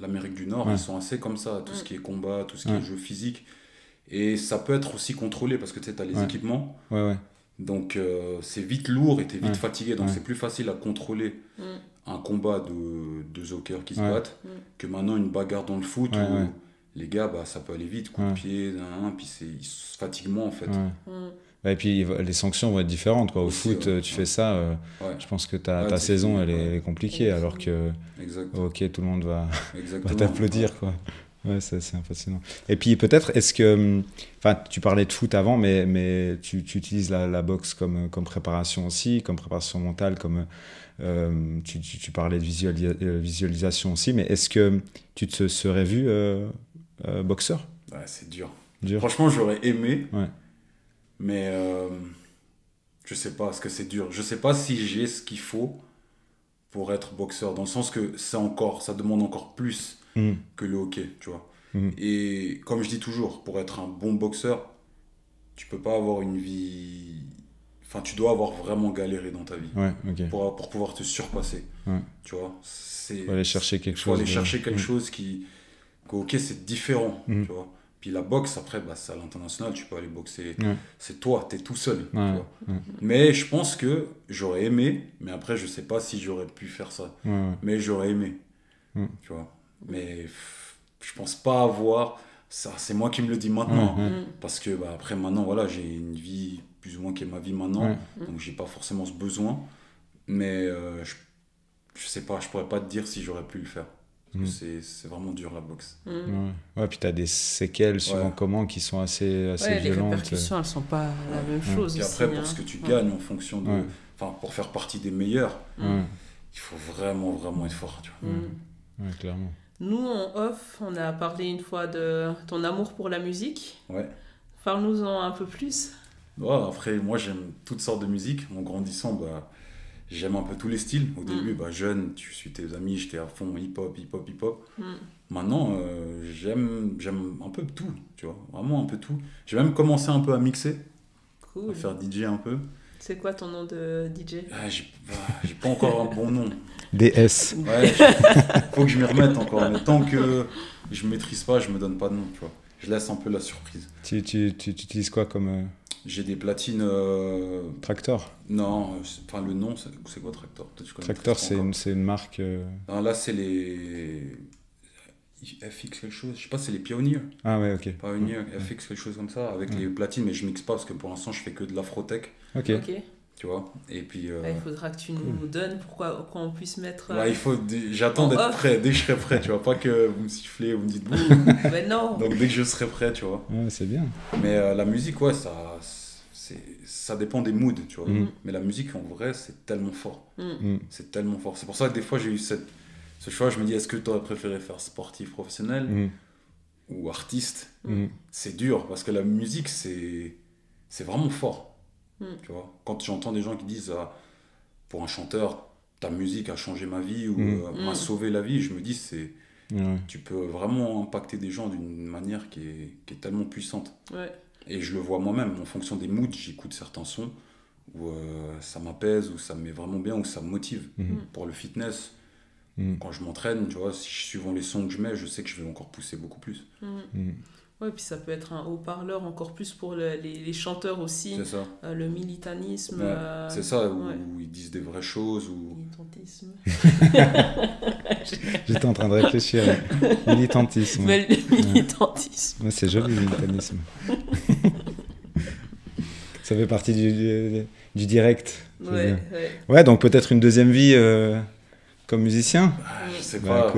l'Amérique du Nord, ils sont assez comme ça. Tout ce qui est combat, tout ce qui est jeu physique. Et ça peut être aussi contrôlé parce que tu sais, as les équipements. Donc c'est vite lourd et tu es vite fatigué. Donc c'est plus facile à contrôler un combat de deux hockeyeurs qui se battent que maintenant une bagarre dans le foot où les gars, ça peut aller vite, coup de pied, puis ils se fatiguent moins en fait. Et puis les sanctions vont être différentes, quoi. Au foot, tu fais ça, je pense que ta saison elle est compliquée, alors que au hockey tout le monde va t'applaudir, quoi. Ouais, c'est fascinant. Et puis peut-être, est-ce que... Enfin, tu parlais de foot avant, mais tu utilises la boxe comme préparation aussi, comme préparation mentale, comme... tu parlais de visualisation aussi, mais est-ce que tu te serais vu boxeur? C'est dur. Franchement, j'aurais aimé, mais je sais pas, parce que c'est dur. Je sais pas si j'ai ce qu'il faut pour être boxeur, dans le sens que ça demande encore plus que le hockey, tu vois. Et comme je dis toujours, pour être un bon boxeur, tu peux pas avoir une vie... Enfin, tu dois avoir vraiment galéré dans ta vie pour pouvoir te surpasser, tu vois. Faut aller chercher quelque chose qui... Ok, c'est différent, tu vois. Puis la boxe, après, c'est à l'international, tu peux aller boxer. C'est toi, t'es tout seul, tu vois. Mais je pense que j'aurais aimé, mais après, je sais pas si j'aurais pu faire ça. Mais j'aurais aimé, tu vois. Mais je pense pas avoir ça, c'est moi qui me le dis maintenant. Parce que après, maintenant, voilà, j'ai une vie plus ou moins qui est ma vie maintenant. Donc, j'ai pas forcément ce besoin. Mais je sais pas, je pourrais pas te dire si j'aurais pu le faire. Parce que c'est vraiment dur, la boxe. Ouais, puis t'as des séquelles suivant comment qui sont assez violentes. Les répercussions, elles sont pas la même chose. Et après, pour ce que tu gagnes en fonction de... Enfin, pour faire partie des meilleurs, il faut vraiment, vraiment être fort, tu vois. Ouais, clairement. Nous, en off, on a parlé une fois de ton amour pour la musique. Ouais. Parle-nous-en un peu plus. Ouais, après, moi, j'aime toutes sortes de musique. En grandissant, j'aime un peu tous les styles. Au début, jeune, tu suis tes amis, j'étais à fond hip-hop. Maintenant, j'aime un peu tout, tu vois. Vraiment un peu tout. J'ai même commencé un peu à mixer. Cool. À faire DJ un peu. C'est quoi ton nom de DJ? J'ai pas encore un bon nom. DS. Ouais, faut que je m'y remette encore. Mais tant que je maîtrise pas, je me donne pas de nom, tu vois. Je laisse un peu la surprise. Tu utilises quoi comme... J'ai des platines... Tractor? Non, enfin le nom, c'est quoi Tractor? Tractor, c'est une marque... Non, là, c'est les... FX quelque chose, je sais pas, c'est les Pioneer. Ah ouais, ok. Pioneer, FX quelque chose comme ça, avec les platines, mais je mixe pas parce que pour l'instant je fais que de l'afrotech. Ok. Tu vois, et puis... il faudra que tu nous donnes pour qu'on puisse mettre... j'attends d'être prêt, dès que je serai prêt, tu vois, pas que vous me sifflez, vous me dites bouh. Mais non. Donc dès que je serai prêt, tu vois. Ouais, c'est bien. Mais la musique, ouais, ça dépend des moods, tu vois. Mais la musique, en vrai, c'est tellement fort. C'est tellement fort. C'est pour ça que des fois, j'ai eu ce choix, je me dis, est-ce que tu aurais préféré faire sportif professionnel ou artiste? C'est dur, parce que la musique, c'est vraiment fort. Tu vois, quand j'entends des gens qui disent pour un chanteur, ta musique a changé ma vie ou m'a sauvé la vie, je me dis, tu peux vraiment impacter des gens d'une manière qui est tellement puissante. Et je le vois moi-même, en fonction des moods, j'écoute certains sons où ça m'apaise, où ça me met vraiment bien, où ça me motive. Pour le fitness, quand je m'entraîne, tu vois, suivant les sons que je mets, je sais que je vais encore pousser beaucoup plus. Ouais, puis ça peut être un haut-parleur encore plus pour les chanteurs aussi. C'est ça. Le militanisme. C'est ça, où ils disent des vraies choses. Militantisme. J'étais en train de réfléchir. Militantisme. Mais le militantisme. Ouais, c'est joli, le militanisme. Ça fait partie du direct. Ouais, donc peut-être une deuxième vie comme musicien. Je sais pas,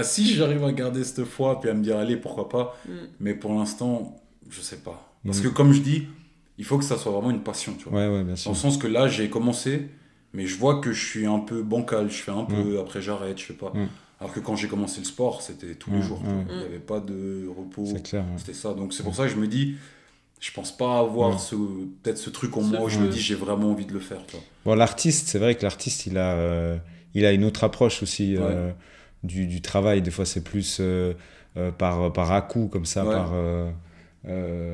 si j'arrive à garder cette foi puis à me dire allez pourquoi pas, mais pour l'instant je sais pas, parce que comme je dis, il faut que ça soit vraiment une passion, tu vois. Ouais, bien sûr. Dans le sens que là j'ai commencé, mais je vois que je suis un peu bancal, je fais un peu, après j'arrête, je fais pas. Alors que quand j'ai commencé le sport, c'était tous les jours, il n'y avait pas de repos. C'est clair, c'était ça, donc c'est pour ça que je me dis, je pense pas avoir peut-être ce truc en moi où je me dis j'ai vraiment envie de le faire, tu vois. Bon, l'artiste, c'est vrai que l'artiste il a une autre approche aussi du travail. Des fois c'est plus par à-coup comme ça, par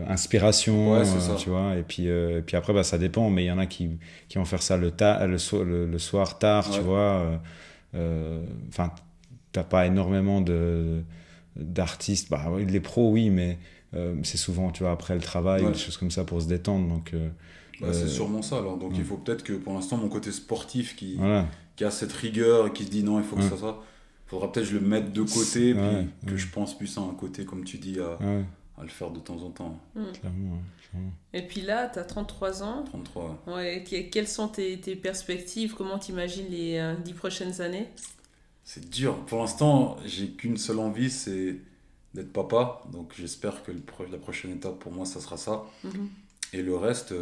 inspiration, tu vois. Et puis après ça dépend, mais il y en a qui vont faire ça le soir tard, tu vois. Enfin, t'as pas énormément d'artistes, les pros oui, mais c'est souvent, tu vois, après le travail, des choses comme ça pour se détendre, donc c'est sûrement ça alors, donc il faut peut-être que pour l'instant mon côté sportif qui a cette rigueur et qui se dit non, il faut que ça soit, faudra peut-être que je le mette de côté, puis que je pense plus à un côté, comme tu dis, à le faire de temps en temps. Clairement. Et puis là, tu as 33 ans. 33, quelles sont tes perspectives? Comment tu imagines les 10 prochaines années? C'est dur. Pour l'instant, j'ai qu'une seule envie, c'est d'être papa. Donc j'espère que la prochaine étape pour moi, ça sera ça. Et le reste,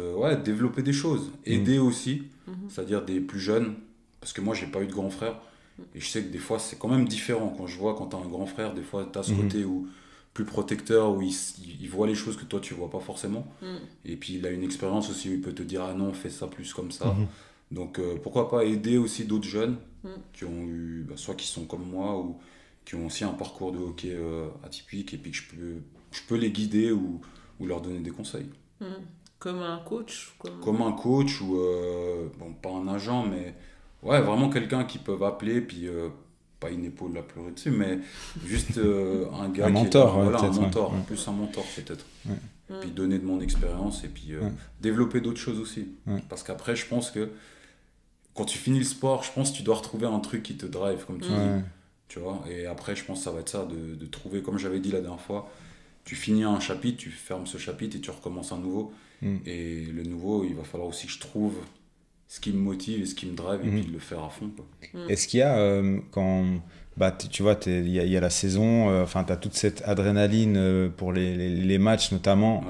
développer des choses. Aider aussi, c'est-à-dire des plus jeunes. Parce que moi, j'ai pas eu de grand frère. Et je sais que des fois, c'est quand même différent. Quand je vois, quand tu as un grand frère, des fois, tu as ce côté où, plus protecteur, où il voit les choses que toi, tu vois pas forcément. Et puis, il a une expérience aussi où il peut te dire « Ah non, fais ça plus comme ça ». Donc, pourquoi pas aider aussi d'autres jeunes qui ont eu, soit qui sont comme moi, ou qui ont aussi un parcours de hockey atypique, et puis que je peux les guider ou leur donner des conseils. Comme un coach Comme un coach, ou pas un agent, mais vraiment quelqu'un qui peut appeler, puis pas une épaule à pleurer dessus, mais juste un gars un mentor, un mentor, plus un mentor peut-être. Puis donner de mon expérience, et puis développer d'autres choses aussi. Parce qu'après, je pense que quand tu finis le sport, je pense que tu dois retrouver un truc qui te drive, comme tu dis. Tu vois, et après, je pense que ça va être ça, de trouver, comme j'avais dit la dernière fois, tu finis un chapitre, tu fermes ce chapitre et tu recommences un nouveau. Et le nouveau, il va falloir aussi que je trouve ce qui me motive et ce qui me drive et puis de le faire à fond, quoi. Est-ce qu'il y a, quand tu vois, il y a la saison, tu as toute cette adrénaline pour les matchs notamment,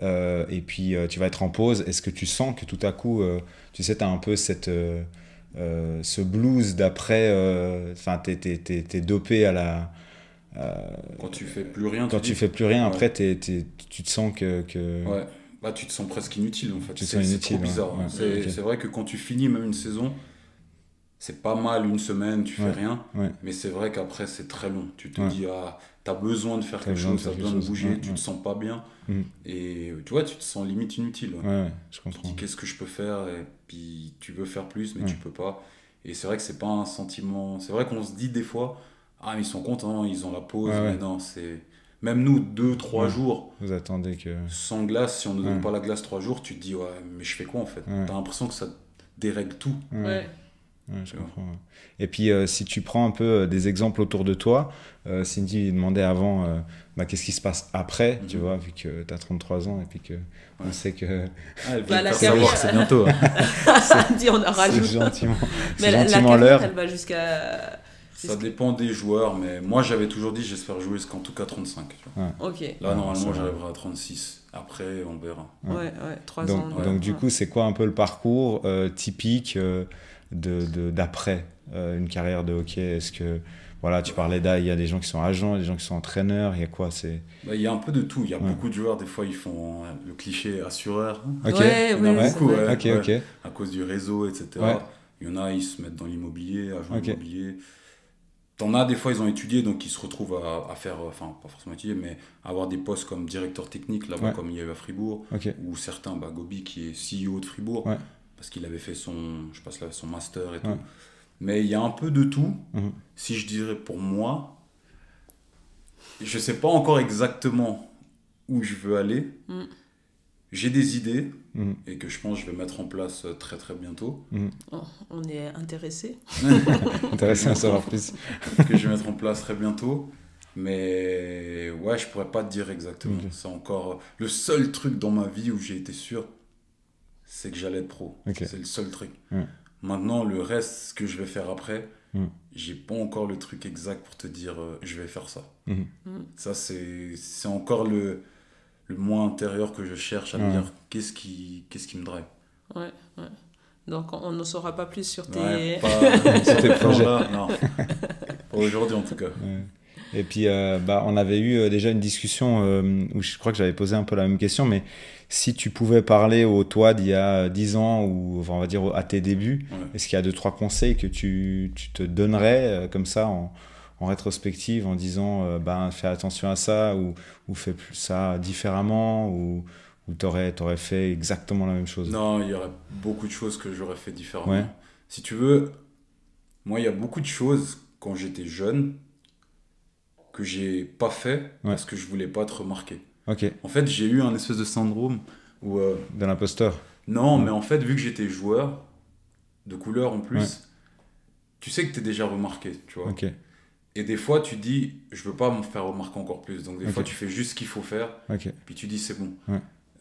et puis tu vas être en pause, est-ce que tu sens que tout à coup, tu sais, tu as un peu ce blues d'après, t'es dopé à la... quand tu fais plus rien, fais plus rien, après tu te sens que... Ouais. Bah, tu te sens presque inutile en fait. C'est trop bizarre. Ouais. C'est vrai que quand tu finis même une saison, c'est pas mal une semaine, tu fais rien. Mais c'est vrai qu'après c'est très long. Tu te dis, t'as besoin de faire quelque chose, t'as besoin de bouger, tu te sens pas bien. Et tu vois, tu te sens limite inutile. Je comprends. Tu te dis, qu'est-ce que je peux faire? Et puis tu veux faire plus, mais tu peux pas. Et c'est vrai que c'est pas un sentiment. C'est vrai qu'on se dit des fois, mais ils sont contents, ils ont la pause. Mais non, c'est. Même nous, 2-3 jours, vous attendez que... sans glace, si on ne donne pas la glace 3 jours, tu te dis, mais je fais quoi en fait? T'as l'impression que ça dérègle tout. Je comprends. Et puis, si tu prends un peu des exemples autour de toi, Cindy demandait avant, qu'est-ce qui se passe après, tu vois, vu que tu as 33 ans et puis que on sait que... elle va la savoir, c'est bientôt. On en rajoute. C'est gentiment, mais la carrière, l'heure. Elle va jusqu'à... Ça dépend des joueurs, mais moi j'avais toujours dit j'espère jouer jusqu'en tout cas 35. Tu vois. Là normalement j'arriverai à 36. Après on verra. 3 ans. Donc du coup c'est quoi un peu le parcours typique d'après une carrière de hockey? Est-ce que voilà, tu parlais il y a des gens qui sont agents, des gens qui sont entraîneurs, il y a quoi? Il y a un peu de tout. Il y a beaucoup de joueurs, des fois ils font le cliché assureur. Ok. Beaucoup, à cause du réseau, etc. Il y en a, ils se mettent dans l'immobilier, agents immobiliers. T'en as des fois, ils ont étudié, donc ils se retrouvent à faire, enfin pas forcément étudier, mais à avoir des postes comme directeur technique, là-bas, comme il y a eu à Fribourg, ou certains, Gobi qui est CEO de Fribourg, parce qu'il avait fait son master et tout. Mais il y a un peu de tout. Si je dirais pour moi, je sais pas encore exactement où je veux aller. J'ai des idées et que je pense que je vais mettre en place très très bientôt. On est intéressés. Intéressé à savoir plus. Que je vais mettre en place très bientôt. Mais ouais, je pourrais pas te dire exactement. C'est encore le seul truc dans ma vie où j'ai été sûr, c'est que j'allais être pro. C'est le seul truc. Maintenant, le reste, ce que je vais faire après, j'ai pas encore le truc exact pour te dire je vais faire ça. Ça, c'est encore le moi intérieur que je cherche à me dire qu'est-ce qui me drive. Donc on ne saura pas plus sur tes... sur tes projets. Non, pas aujourd'hui en tout cas. Et puis on avait eu déjà une discussion où je crois que j'avais posé un peu la même question, mais si tu pouvais parler au toi d'il y a 10 ans, ou enfin, on va dire à tes débuts, est-ce qu'il y a 2-3 conseils que tu te donnerais comme ça en rétrospective, en disant fais attention à ça, ou fais plus ça différemment, ou t'aurais fait exactement la même chose? Non, il y aurait beaucoup de choses que j'aurais fait différemment. Si tu veux, moi il y a beaucoup de choses quand j'étais jeune que j'ai pas fait parce que je voulais pas être remarqué. En fait, j'ai eu un espèce de syndrome où... de l'imposteur? Non, mais en fait, vu que j'étais joueur de couleur en plus, tu sais que t'es déjà remarqué, tu vois. Et des fois, tu dis, je veux pas me faire remarquer encore plus. Donc, des fois, tu fais juste ce qu'il faut faire. Puis tu dis, c'est bon.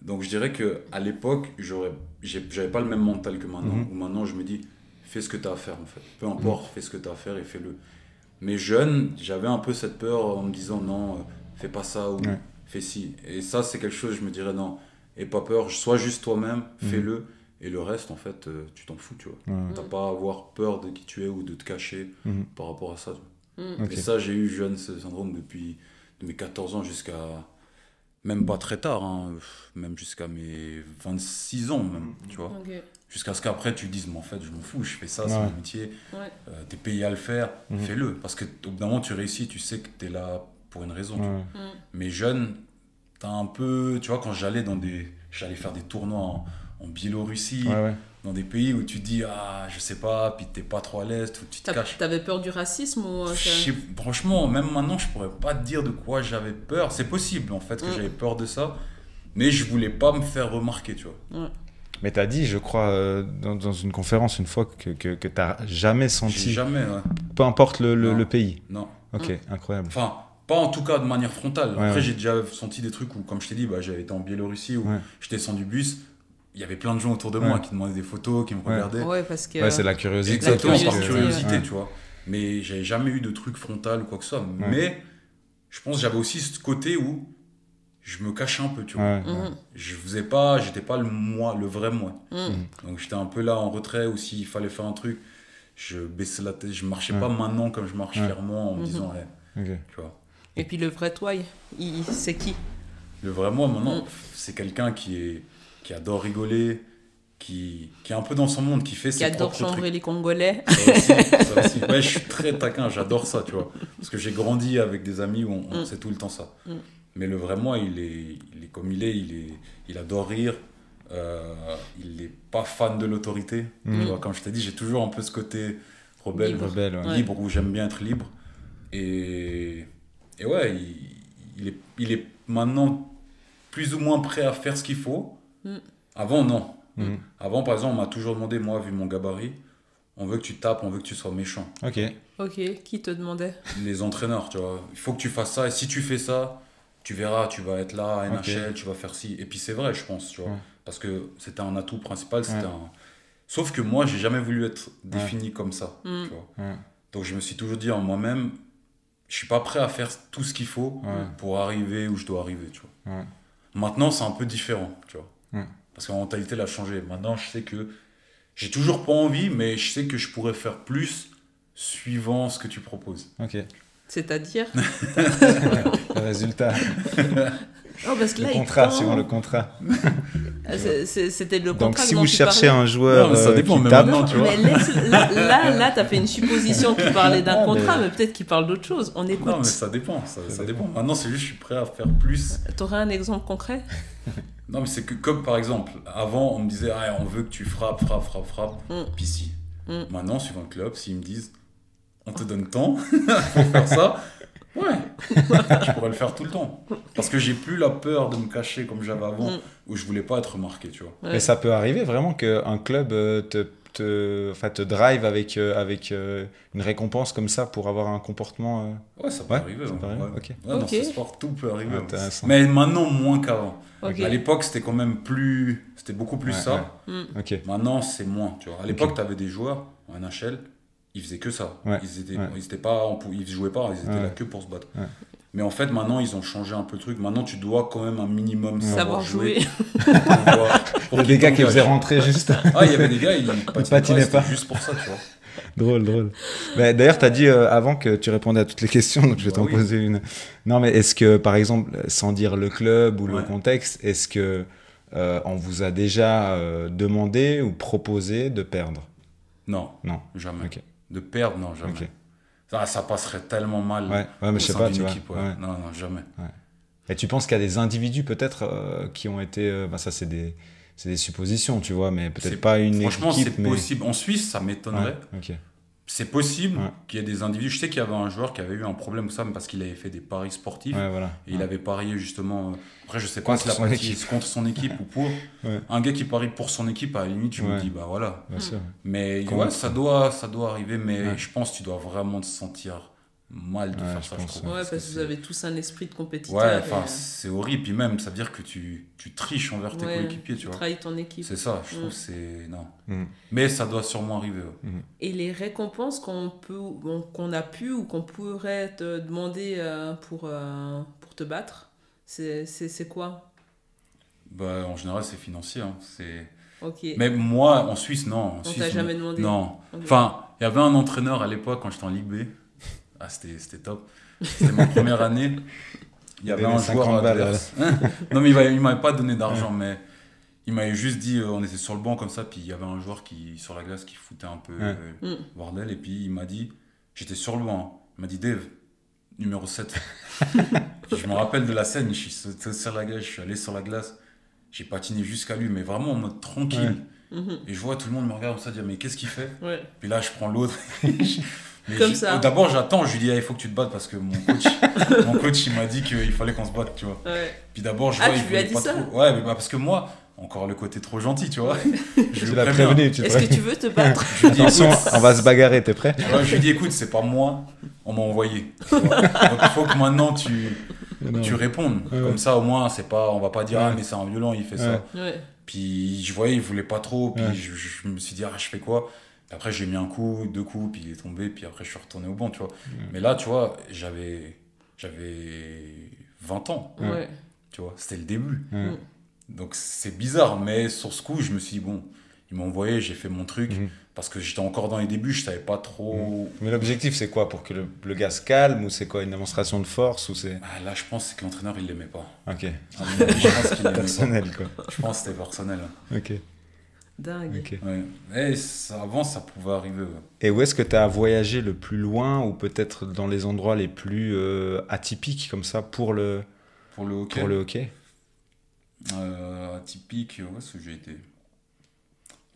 Donc, je dirais qu'à l'époque, j'avais pas le même mental que maintenant. Où maintenant, je me dis, fais ce que tu as à faire, en fait. Peu importe, fais ce que tu as à faire et fais-le. Mais jeune, j'avais un peu cette peur en me disant, non, fais pas ça ou fais ci. Et ça, c'est quelque chose, je me dirais, non, aie pas peur. Sois juste toi-même, fais-le. Et le reste, en fait, tu t'en fous, tu vois. T'as pas à avoir peur de qui tu es ou de te cacher par rapport à ça. Et ça, j'ai eu jeune ce syndrome depuis de mes 14 ans jusqu'à... Même pas très tard, même jusqu'à mes 26 ans, même, tu vois. Jusqu'à ce qu'après, tu te dises, mais en fait, je m'en fous, je fais ça, c'est mon métier. T'es payé à le faire, fais-le. Parce qu'au bout d'un moment, tu réussis, tu sais que t'es là pour une raison. Mais jeune, t'as un peu... Tu vois, quand j'allais faire des tournois en Biélorussie... dans des pays où tu te dis je sais pas, puis t'es pas trop à l'aise, tu te caches. T'avais peur du racisme ou franchement, même maintenant, je pourrais pas te dire de quoi j'avais peur. C'est possible en fait que j'avais peur de ça, mais je voulais pas me faire remarquer, tu vois. Mais t'as dit, je crois, dans une conférence une fois que t'as jamais senti. Jamais, peu importe le pays. Non. Ok, incroyable. Enfin, pas en tout cas de manière frontale. Ouais, Après, ouais. j'ai déjà senti des trucs où, comme je t'ai dit, j'avais été en Biélorussie, où Ouais. je descends du bus, il y avait plein de gens autour de Ouais. moi qui demandaient des photos, qui me Ouais. regardaient. Ouais, parce que. Ouais, c'est la curiosité. Exactement, parce par que- curiosité, ouais. tu vois. Mais j'avais jamais eu de truc frontal ou quoi que ce soit. Mais je pense que j'avais aussi ce côté où je me cachais un peu, tu vois. Ouais, ouais. Mhm. Je faisais pas, j'étais pas le vrai moi. Mhm. Donc j'étais un peu là en retrait, ou s'il fallait faire un truc, je baissais la tête, je marchais Ouais. pas maintenant comme je marche Ouais. fièrement en me Mhm. disant, Ok. tu vois. Et puis le vrai toi, c'est qui? Le vrai moi, maintenant, c'est quelqu'un qui adore rigoler, qui est un peu dans son monde, qui fait Qui ses adore propres chambrer trucs. les Congolais. Ça aussi, ça aussi. Ouais, je suis très taquin, j'adore ça, tu vois. Parce que j'ai grandi avec des amis où on sait tout le temps ça. Mm. Mais le vrai moi, il est comme il adore rire. Il n'est pas fan de l'autorité. Mm. Tu vois, comme je t'ai dit, j'ai toujours un peu ce côté rebelle, Libre. Rebelle, ouais. Ouais. libre, où j'aime bien être libre. Et ouais, il est maintenant plus ou moins prêt à faire ce qu'il faut. Mm. Avant, non. Mm. Avant, par exemple, on m'a toujours demandé, moi, vu mon gabarit, on veut que tu tapes, on veut que tu sois méchant. Ok. Ok, qui te demandait? Les entraîneurs, tu vois, il faut que tu fasses ça, et si tu fais ça, tu verras, tu vas être là à NHL, tu vas faire ci. Et puis c'est vrai, je pense, tu vois, Ouais. parce que c'était un atout principal, c'était Ouais. un... Sauf que moi, j'ai jamais voulu être défini comme ça, Mm. tu vois. Ouais. Donc je me suis toujours dit en moi-même, je suis pas prêt à faire tout ce qu'il faut Ouais. pour arriver où je dois arriver, tu vois. Ouais. Maintenant, c'est un peu différent, tu vois. Ouais. Parce que la mentalité, elle a changé. Maintenant, je sais que j'ai toujours pas envie, mais je sais que je pourrais faire plus suivant ce que tu proposes. Ok. C'est-à-dire? Le résultat. Oh, parce que Le là, contrat, il prend... suivant le contrat. C'était le Donc, contrat si dont vous tu cherchez parlais. un joueur Non, mais ça dépend, qui mais tape, maintenant, tu vois. Mais là, t'as fait une supposition qui parlait d'un Ah, contrat, mais- mais peut-être qu'il parle d'autre chose. On écoute. Non, mais ça dépend, ça dépend. Maintenant, c'est juste que je suis prêt à faire plus. T'aurais un exemple concret? Non, mais c'est que, comme par exemple, avant, on me disait, ah, on veut que tu frappes, Mm. puis si. Mm. Maintenant, suivant le club, s'ils me disent, on te donne temps pour faire ça, ouais, je pourrais le faire tout le temps. Parce que j'ai plus la peur de me cacher comme j'avais avant, Mm. où je voulais pas être remarqué, tu vois. Ouais. Mais ça peut arriver vraiment qu'un club te drive avec une récompense comme ça pour avoir un comportement. Ouais, ça peut Ouais, arriver. ça ouais. peut arriver, Ouais. ok. Ouais, dans Ok. ce sport, tout peut arriver. ouais. Intéressant. Mais maintenant, moins qu'avant. Ok. À l'époque, c'était quand même plus. C'était beaucoup plus Ouais, ça. ouais. Mm. Ok. Maintenant, c'est moins. Tu vois. À l'époque, tu avais des joueurs en NHL, ils faisaient que ça. Ouais, Ils étaient pas, ils jouaient pas, ils étaient Ouais. là que pour se battre. Ouais. Mais en fait, maintenant, ils ont changé un peu le truc. Maintenant, tu dois quand même un minimum Savoir jouer. pour pouvoir- Il pour y a qu'ils des gars qui t'engagent. faisaient rentrer juste. Ah, il y avait des gars, ils patinaient pas. c'était juste pour ça, tu vois. Drôle, drôle. Mais d'ailleurs, tu as dit avant que tu répondais à toutes les questions, donc je vais Bah t'en oui. poser une. Non, mais est-ce que, par exemple, sans dire le club ou le Ouais. contexte, est-ce que on vous a déjà demandé ou proposé de perdre? Non, Non. jamais. Ok. De perdre, non, jamais. Ok. Ça passerait tellement mal. Ouais, ouais, mais au je sais sein pas, d'une tu vois. équipe, ouais. Ouais. Non, non, jamais. Et tu penses qu'il y a des individus peut-être qui ont été. Bah, ça, c'est des suppositions, tu vois, mais peut-être C'est- pas une Franchement, équipe. c'est mais... possible. En Suisse, ça m'étonnerait. Ouais, ok. C'est possible Ouais. qu'il y ait des individus. Je sais qu'il y avait un joueur qui avait eu un problème ça, mais parce qu'il avait fait des paris sportifs. Ouais, voilà. Et il Ouais. avait parié justement. Après, je sais pas Contre s'il a son parié équipe. contre son équipe ou pour. Ouais. Un gars qui parie pour son équipe, à la limite, je me Ouais. dis, bah voilà. Bien sûr. Mais Comment ouais, ça doit arriver, mais Ouais. je pense que tu dois vraiment te sentir mal de Ouais, faire je ça, pense, je trouve. Ouais, parce que vous c'est- avez tous un esprit de compétiteur. Ouais, et, enfin, c'est horrible. Puis même, ça veut dire que tu triches envers tes ouais, coéquipiers, tu vois. trahis ton équipe. C'est ça, je trouve Mm. que c'est. Non. Mm. Mais ça doit sûrement arriver. Ouais. Et les récompenses qu'on a pu ou qu'on pourrait te demander pour te battre, c'est quoi? Bah, en général, c'est financier. Hein. C'est... Ok. Mais moi, en Suisse, non. En On Suisse, t'a jamais demandé? Non. Ok. Enfin, il y avait un entraîneur à l'époque quand j'étais en Ligue B. Ah, c'était top. C'était ma première année. Il y avait Donné un 50 joueur balles, adverse. Non, mais il m'avait pas donné d'argent, mais il m'avait juste dit, on était sur le banc comme ça, puis il y avait un joueur sur la glace qui foutait un peu Ouais. bordel, et puis il m'a dit, j'étais sur le banc, hein. Il m'a dit, Dave, numéro 7. Puis je me rappelle de la scène, je suis sauté sur la glace, je suis allé sur la glace, j'ai patiné jusqu'à lui, mais vraiment en mode tranquille. Mhm. Et je vois tout le monde me regarde comme ça, dire, mais qu'est-ce qu'il fait? Ouais. Puis là, je prends l'autre. Mais Comme ça. D'abord, j'attends, je lui dis, il faut que tu te battes parce que mon coach il m'a dit qu'il fallait qu'on se batte, tu vois. Ouais. Puis d'abord, je Ah, vois, tu il lui as voulait dit pas ça? trop. Ouais, mais parce que moi, encore le côté trop gentil, tu vois. Je Tu lui l'as préviens. prévenu, tu Est-ce que tu veux te battre? Je lui dis, Attention, écoute, on va se bagarrer, t'es prêt? tu vois, je lui dis, écoute, c'est pas moi. on m'a envoyé. Tu vois. Donc il faut que maintenant tu répondes. Ouais. Comme ça, au moins, on va pas dire, ah, mais c'est un violent, il fait ça. Ouais. Puis je voyais, il voulait pas trop. Puis Ouais. je me suis dit, ah, je fais quoi? Puis après, j'ai mis un coup, 2 coups, puis il est tombé. Puis après, je suis retourné au banc, tu vois. Mais là, tu vois, j'avais 20 ans, Ouais. tu vois. C'était le début. Ouais. Donc c'est bizarre, mais sur ce coup, je me suis dit, bon, ils m'ont envoyé, j'ai fait mon truc. Mhm. Parce que j'étais encore dans les débuts, je savais pas trop. Mais l'objectif, c'est quoi? Pour que le gars se calme? Ou c'est quoi? Une démonstration de force? Ou c'est... Ah, là, je pense que l'entraîneur, il l'aimait pas. Ok. À mon avis, je pense qu'il l'aimait Personnel, quoi. pas. Je pense que c'était personnel. Ok. Dingue. Ok. Ouais. Et avant, ça pouvait arriver. Ouais. Et où est-ce que tu as voyagé le plus loin ou peut-être dans les endroits les plus atypiques comme ça pour le Pour le hockey. Atypique, où est-ce que j'ai été?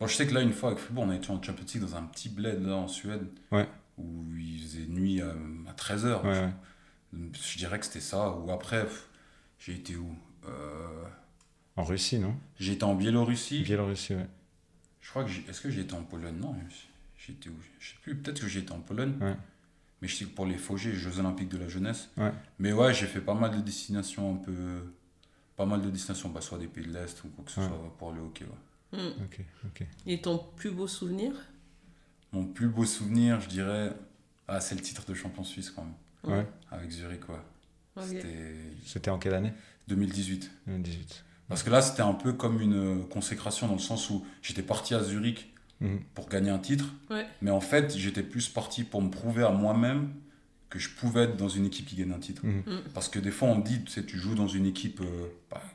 Bon, je sais que là, une fois avec Fribourg, on a été en Champions League dans un petit bled là, en Suède. Ouais. Où il faisait nuit à 13h. Ouais. Je dirais que c'était ça. Ou après, j'ai été où? En Russie, non? J'ai été en Biélorussie. Biélorussie, ouais. Je crois que est-ce que j'ai été en Pologne? Non, j'étais où? Je sais plus, peut-être que j'ai été en Pologne. Ouais. Mais je sais que pour les FOG, Jeux Olympiques de la jeunesse. Ouais. Mais ouais, j'ai fait pas mal de destinations un peu. Pas mal de destinations, bah, soit des pays de l'Est ou quoi que ce Ouais. soit pour le hockey. Ouais. Ok. Et ton plus beau souvenir? Mon plus beau souvenir, je dirais. Ah, c'est le titre de champion suisse quand même. Ouais. Avec Zurich, ouais. Ok. C'était C'était en quelle année? 2018. 2018. Parce que là, c'était un peu comme une consécration dans le sens où j'étais parti à Zurich Mhm. pour gagner un titre. Ouais. Mais en fait, j'étais plus parti pour me prouver à moi-même que je pouvais être dans une équipe qui gagne un titre. Mhm. Parce que des fois, on dit, tu sais, tu joues dans une équipe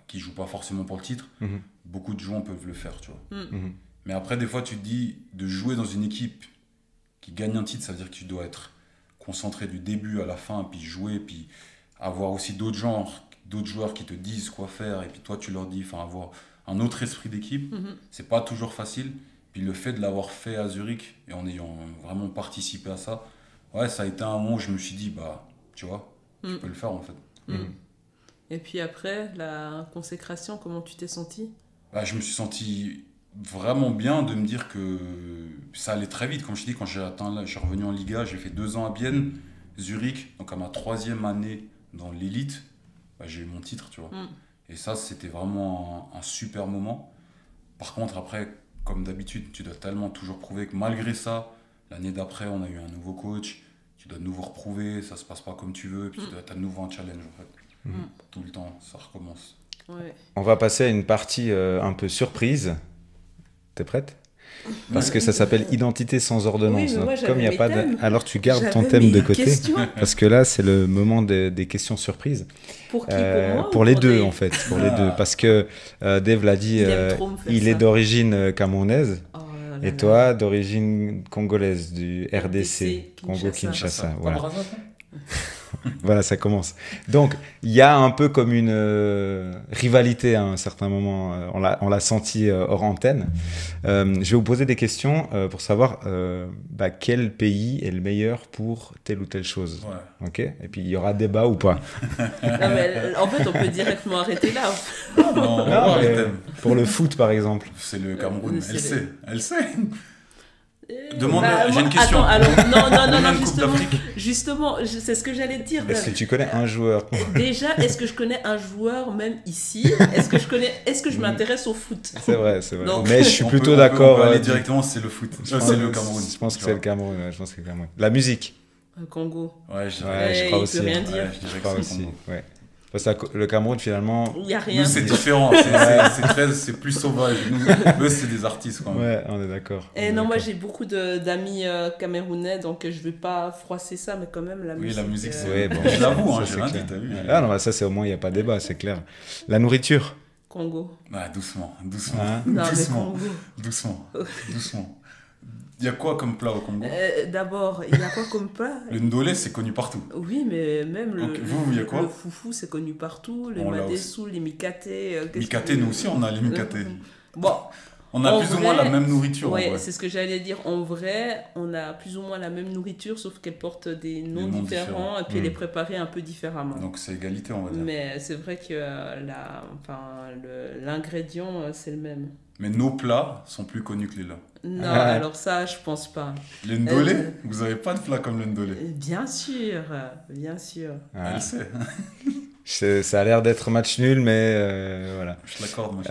qui joue pas forcément pour le titre. Mhm. Beaucoup de joueurs peuvent le faire, tu vois. Mhm. Mais après, des fois, tu te dis, de jouer dans une équipe qui gagne un titre, ça veut dire que tu dois être concentré du début à la fin, puis jouer, puis avoir aussi d'autres joueurs qui te disent quoi faire, et puis toi, tu leur dis, enfin, avoir un autre esprit d'équipe. C'est pas toujours facile. Puis le fait de l'avoir fait à Zurich, et en ayant vraiment participé à ça, ouais, ça a été un moment où je me suis dit, bah, tu vois, je peux le faire en fait. Et puis après, la consécration, comment tu t'es senti? Bah, je me suis senti vraiment bien de me dire que ça allait très vite. Comme je te dis, quand je suis revenu en Liga, j'ai fait 2 ans à Bienne, Zurich, donc à ma 3e année dans l'élite, bah, j'ai eu mon titre, tu vois. Et ça, c'était vraiment un super moment. Par contre, après, comme d'habitude, tu dois tellement toujours prouver que malgré ça, l'année d'après, on a eu un nouveau coach, tu dois de nouveau reprouver, ça se passe pas comme tu veux, et puis tu dois être à nouveau un challenge en fait. Tout le temps, ça recommence. Ouais. On va passer à une partie un peu surprise. T'es prête? Parce que ça s'appelle Identité sans ordonnance. Oui, mais moi, Donc, comme il y a j'avais pas mes de... thèmes. Alors tu gardes ton J'avais thème de mes côté. questions. Parce que là, c'est le moment des questions surprises. Pour qui? Pour moi? Pour ou les pour deux, des- en fait. Pour les deux. Parce que Dave l'a dit, Il aime trop me faire il ça. est d'origine camerounaise. Oh là Et là. toi, d'origine congolaise, du RDC, Kinshasa. Congo-Kinshasa. Pas Voilà. de hasard, hein. Voilà, ça commence. Donc, il y a un peu comme une rivalité à un certain moment. On l'a senti hors antenne. Je vais vous poser des questions pour savoir quel pays est le meilleur pour telle ou telle chose. Ouais. Ok? Et puis, il y aura débat ou pas. Non, mais en fait, on peut directement arrêter là. Non, on va voir les thèmes. Pour le foot, par exemple. C'est le Cameroun, C'est elle le- sait, elle sait. Demande, j'ai moi- une question. Attends, alors, Combien non, de Coupes d'Afrique? justement, c'est ce que j'allais te dire. Est-ce que tu connais un joueur? Déjà, est-ce que je connais un joueur même ici? Est-ce que je m'intéresse au foot? C'est vrai, c'est vrai. Donc- Mais je suis On plutôt peut- on d'accord. peut aller directement, c'est le foot. Je pense- C'est le Cameroun. Je pense que tu c'est le vois. Cameroun. Ouais, je pense que c'est le Cameroun. La musique. Congo. Ouais, je dirais. Ouais, je il crois peut aussi. rien Ouais, dire. je dirais Je que crois c'est le aussi. Congo. Ouais. Parce que le Cameroun, finalement. Il n'y a rien. Nous, c'est différent. C'est plus sauvage. Eux, c'est des artistes quand même. Ouais, on est d'accord. Et non, moi j'ai beaucoup d'amis camerounais, donc je vais pas froisser ça, mais quand même la Oui, musique. la musique, c'est. Ouais, bon, Je l'avoue, ça, j'ai c'est rien clair. dit, t'as vu. Ah non, bah, ça, c'est au moins, il n'y a pas débat, c'est clair. La nourriture. Congo. Ouais, doucement, doucement. Hein Non, mais Doucement, Congo. doucement, doucement. Il y a quoi comme plat au Congo? D'abord, il y a quoi comme plat? Le ndolé, c'est connu partout. Oui, mais même Ok, vous, il y a quoi? le foufou, c'est connu partout. Les On l'a madessou, les mikaté. Mikaté, nous aussi, on a les mikaté. Bon, On a En plus ou vrai, moins la même nourriture. en ouais, vrai. c'est ce que j'allais dire. En vrai, on a plus ou moins la même nourriture, sauf qu'elle porte des noms noms différents, différents. et puis elle est préparée un peu différemment. Donc c'est égalité, on va dire. Mais c'est vrai que l'ingrédient, c'est le même. Mais nos plats sont plus connus que les leurs. Non, alors ça, je pense pas. Le ndolé, vous n'avez pas de plat comme le ndolé? Bien sûr, bien sûr. Elle sait. Ça a l'air d'être match nul, mais voilà. Je l'accorde, moi.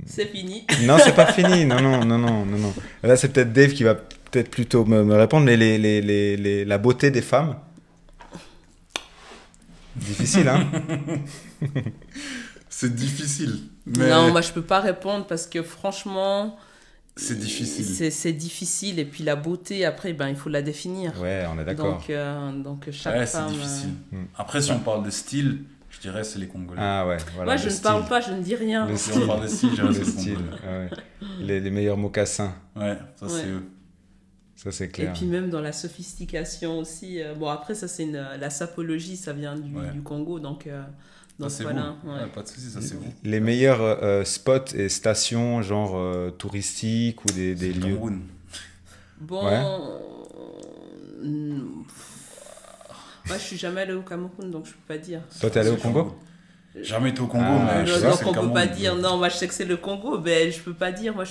C'est fini. Non, c'est pas fini. Non. Là, c'est peut-être Dave qui va peut-être plutôt me répondre, mais la beauté des femmes. Difficile, hein? C'est difficile. Mais... Non, moi je peux pas répondre parce que franchement, c'est difficile. C'est difficile, et puis la beauté, après, ben, il faut la définir. Ouais, on est d'accord. Donc chaque femme... c'est difficile. Après, si on parle de style, je dirais c'est les Congolais. Ah ouais, voilà. Moi, je ne parle pas, je ne dis rien. Si on parle de style, je dirais c'est les style. Congolais. Ouais. Les meilleurs mocassins. Ouais, ça c'est eux. Ça, c'est clair. Et puis même dans la sophistication aussi. Bon, après, ça, c'est la sapologie, ça vient du Congo, donc ça, voilà. Ouais, pas de soucis, ça c'est vous. Les meilleurs spots et stations, genre touristiques ou des lieux. Cameroun. Bon. Moi, je suis jamais allée au Cameroun, donc je peux pas dire. Toi, t'es allé au Congo? Jamais été au Congo, mais je sais que c'est le Cameroun. On peut pas dire. Non, moi, je sais que c'est le Congo, mais je peux pas dire. Moi, je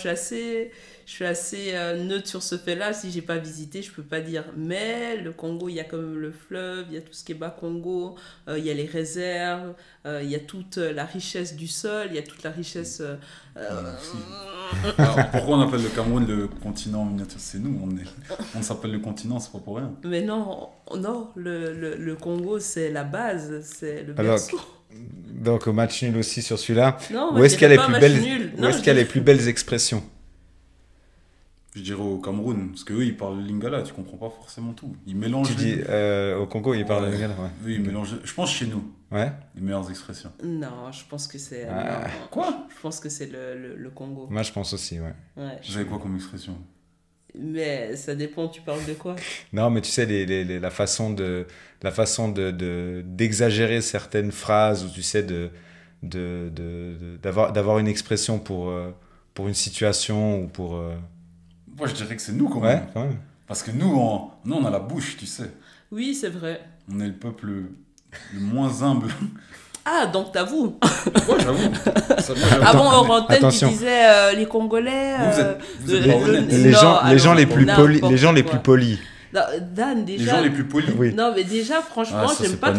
suis assez neutre sur ce fait-là. Si j'ai pas visité, je peux pas dire. Mais le Congo, il y a quand même le fleuve, il y a tout ce qui est bas Congo, il y a les réserves, il y a toute la richesse du sol, il y a toute la richesse. Alors, pourquoi on appelle le Cameroun le continent en miniature? C'est nous, on s'appelle le continent, c'est pas pour rien. Mais non, le Congo, c'est la base, c'est le berceau. Donc au match nul aussi sur celui-là. Non, où est-ce qu'il y a les plus belles expressions? Je dirais au Cameroun, parce qu'eux ils parlent le lingala, tu comprends pas forcément tout. Ils mélangent. Tu dis au Congo ils parlent le lingala, ouais. Oui, ils mélangent. Je pense chez nous. Ouais. Les meilleures expressions. Non, je pense que c'est. Quoi? Je pense que c'est le Congo. Moi je pense aussi, ouais. Vous avez quoi comme expression? Mais ça dépend, tu parles de quoi? Non, mais tu sais, la façon d'exagérer certaines phrases, ou tu sais, d'avoir une expression pour une situation ou pour... Moi, je dirais que c'est nous, quand même. Ouais, quand même. Parce que nous, on a la bouche, tu sais. Oui, c'est vrai. On est le peuple le moins humble. Ah, donc t'avoues. Ouais, j'avoue. Avant, en antenne, tu disais les Congolais. Vous êtes pas honnête. Les gens les plus polis. Non, Dan, déjà. Les gens les plus polis. Oui. Non, mais déjà, franchement, j'aime pas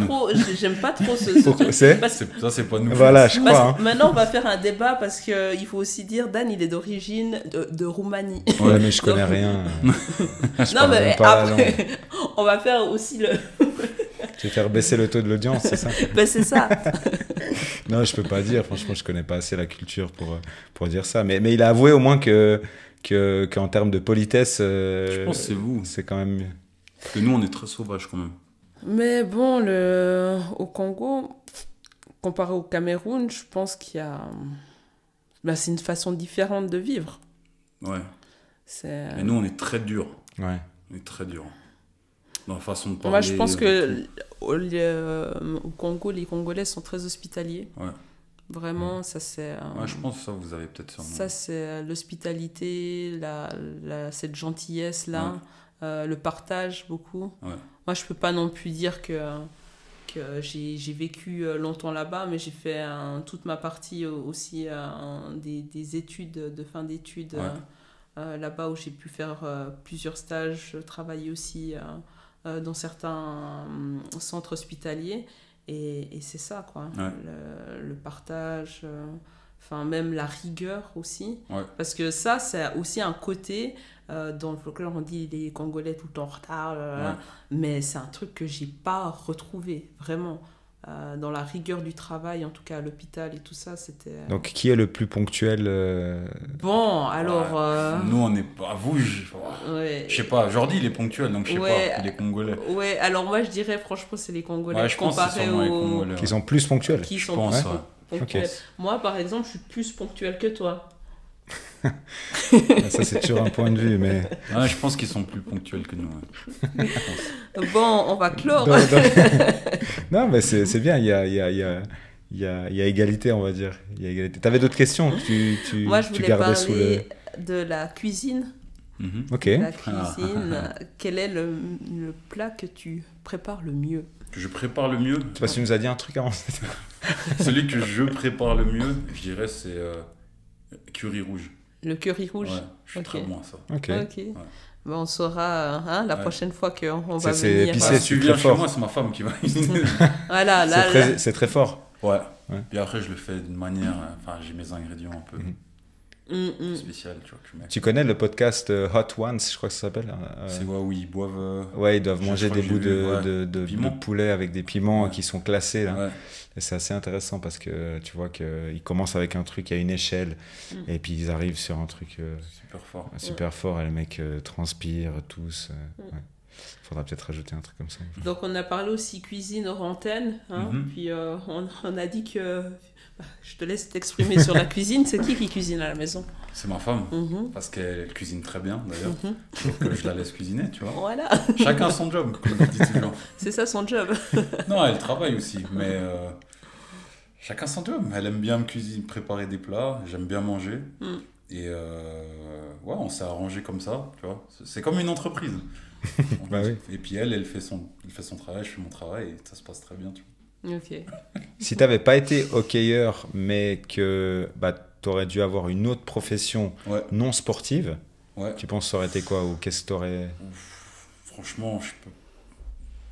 trop ce truc. Ça, c'est pas nous. Voilà, je crois. Maintenant, on va faire un débat parce qu'il faut aussi dire, Dan, il est d'origine de Roumanie. Ouais, mais je connais rien. Non, mais après, on va faire aussi le. Tu veux faire baisser le taux de l'audience, c'est ça? Ben, c'est ça. Non, je peux pas dire. Franchement, je connais pas assez la culture pour dire ça. Mais il a avoué au moins qu'en termes de politesse, je pense que c'est vous. C'est quand même mieux. Parce que nous, on est très sauvages quand même. Mais bon, au Congo, comparé au Cameroun, je pense qu'il y a... c'est une façon différente de vivre. Ouais. Et nous, on est très dur. Ouais. On est très dur. Dans la façon de parler. Moi, je pense que au Congo, les Congolais sont très hospitaliers. Ouais. Vraiment, ça c'est... Ouais, je pense que ça, vous avez peut-être sûrement. Ça, c'est l'hospitalité, cette gentillesse-là, le partage, beaucoup. Ouais. Moi, je peux pas non plus dire que j'ai vécu longtemps là-bas, mais j'ai fait toute ma partie aussi des études, de fin d'études là-bas, où j'ai pu faire plusieurs stages, travailler aussi dans certains centres hospitaliers. Et c'est ça, quoi. Ouais. Le partage, même la rigueur aussi. Ouais. Parce que ça, c'est aussi un côté, dans le folklore, on dit les Congolais tout le temps en retard, mais c'est un truc que j'ai pas retrouvé, vraiment. Dans la rigueur du travail, en tout cas à l'hôpital et tout ça, c'était... Donc, qui est le plus ponctuel Bon, alors... Nous, on n'est pas... Vous, je sais pas. Jordi, il est ponctuel, donc je sais pas. Il est congolais. Ouais, alors moi, je dirais, franchement, c'est les Congolais. Ouais, je pense que c'est sûrement les Congolais. Qui sont plus ponctuels. Qui sont plus ponctuels. Okay. Moi, par exemple, je suis plus ponctuel que toi. Ça, c'est toujours un point de vue, mais... Ouais, je pense qu'ils sont plus ponctuels que nous. Ouais. Bon, on va clore. Non, mais c'est bien, il y a égalité, on va dire. T'avais d'autres questions que Moi, je voulais gardais parler de la cuisine. Ok. La cuisine. Quel est le plat que tu prépares le mieux? Que je prépare le mieux? Parce que tu nous as dit un truc avant. Celui que je prépare le mieux, je dirais, c'est Curry rouge. Le curry rouge. Ouais, je suis très bon à ça. Ok. Ouais. Ben, on saura la prochaine fois qu'on va C'est venir. épicé, Si tu viens chez moi, c'est ma femme qui va cuisiner. Voilà, là. C'est très fort. Ouais. Puis après, je le fais d'une manière. Enfin, j'ai mes ingrédients un peu spéciales, tu vois. Que je mets. Tu connais le podcast Hot Ones, je crois que ça s'appelle. C'est où ils boivent. Ouais, ils doivent manger des bouts de poulet avec des piments qui sont classés là. Ouais. Et c'est assez intéressant parce que tu vois qu'ils commencent avec un truc à une échelle et puis ils arrivent sur un truc super fort. Et les mecs transpirent tous. Faudra peut-être rajouter un truc comme ça. Donc on a parlé aussi cuisine hors antenne, puis on a dit que je te laisse t'exprimer sur la cuisine. C'est qui cuisine à la maison? C'est ma femme, parce qu'elle cuisine très bien d'ailleurs. Donc je la laisse cuisiner, tu vois. Voilà. Chacun son job, comme on dit toujours. C'est ça son job. Non, elle travaille aussi, mais chacun son job. Elle aime bien me cuisiner, préparer des plats, j'aime bien manger. Et on s'est arrangé comme ça, tu vois. C'est comme une entreprise. Bah oui. Et puis elle fait son travail, je fais mon travail et ça se passe très bien, tu vois. Ok. Si t'avais pas été hockeyeur, mais que t'aurais dû avoir une autre profession non sportive, tu penses que ça aurait été quoi, ou qu'est-ce que t'aurais... Franchement,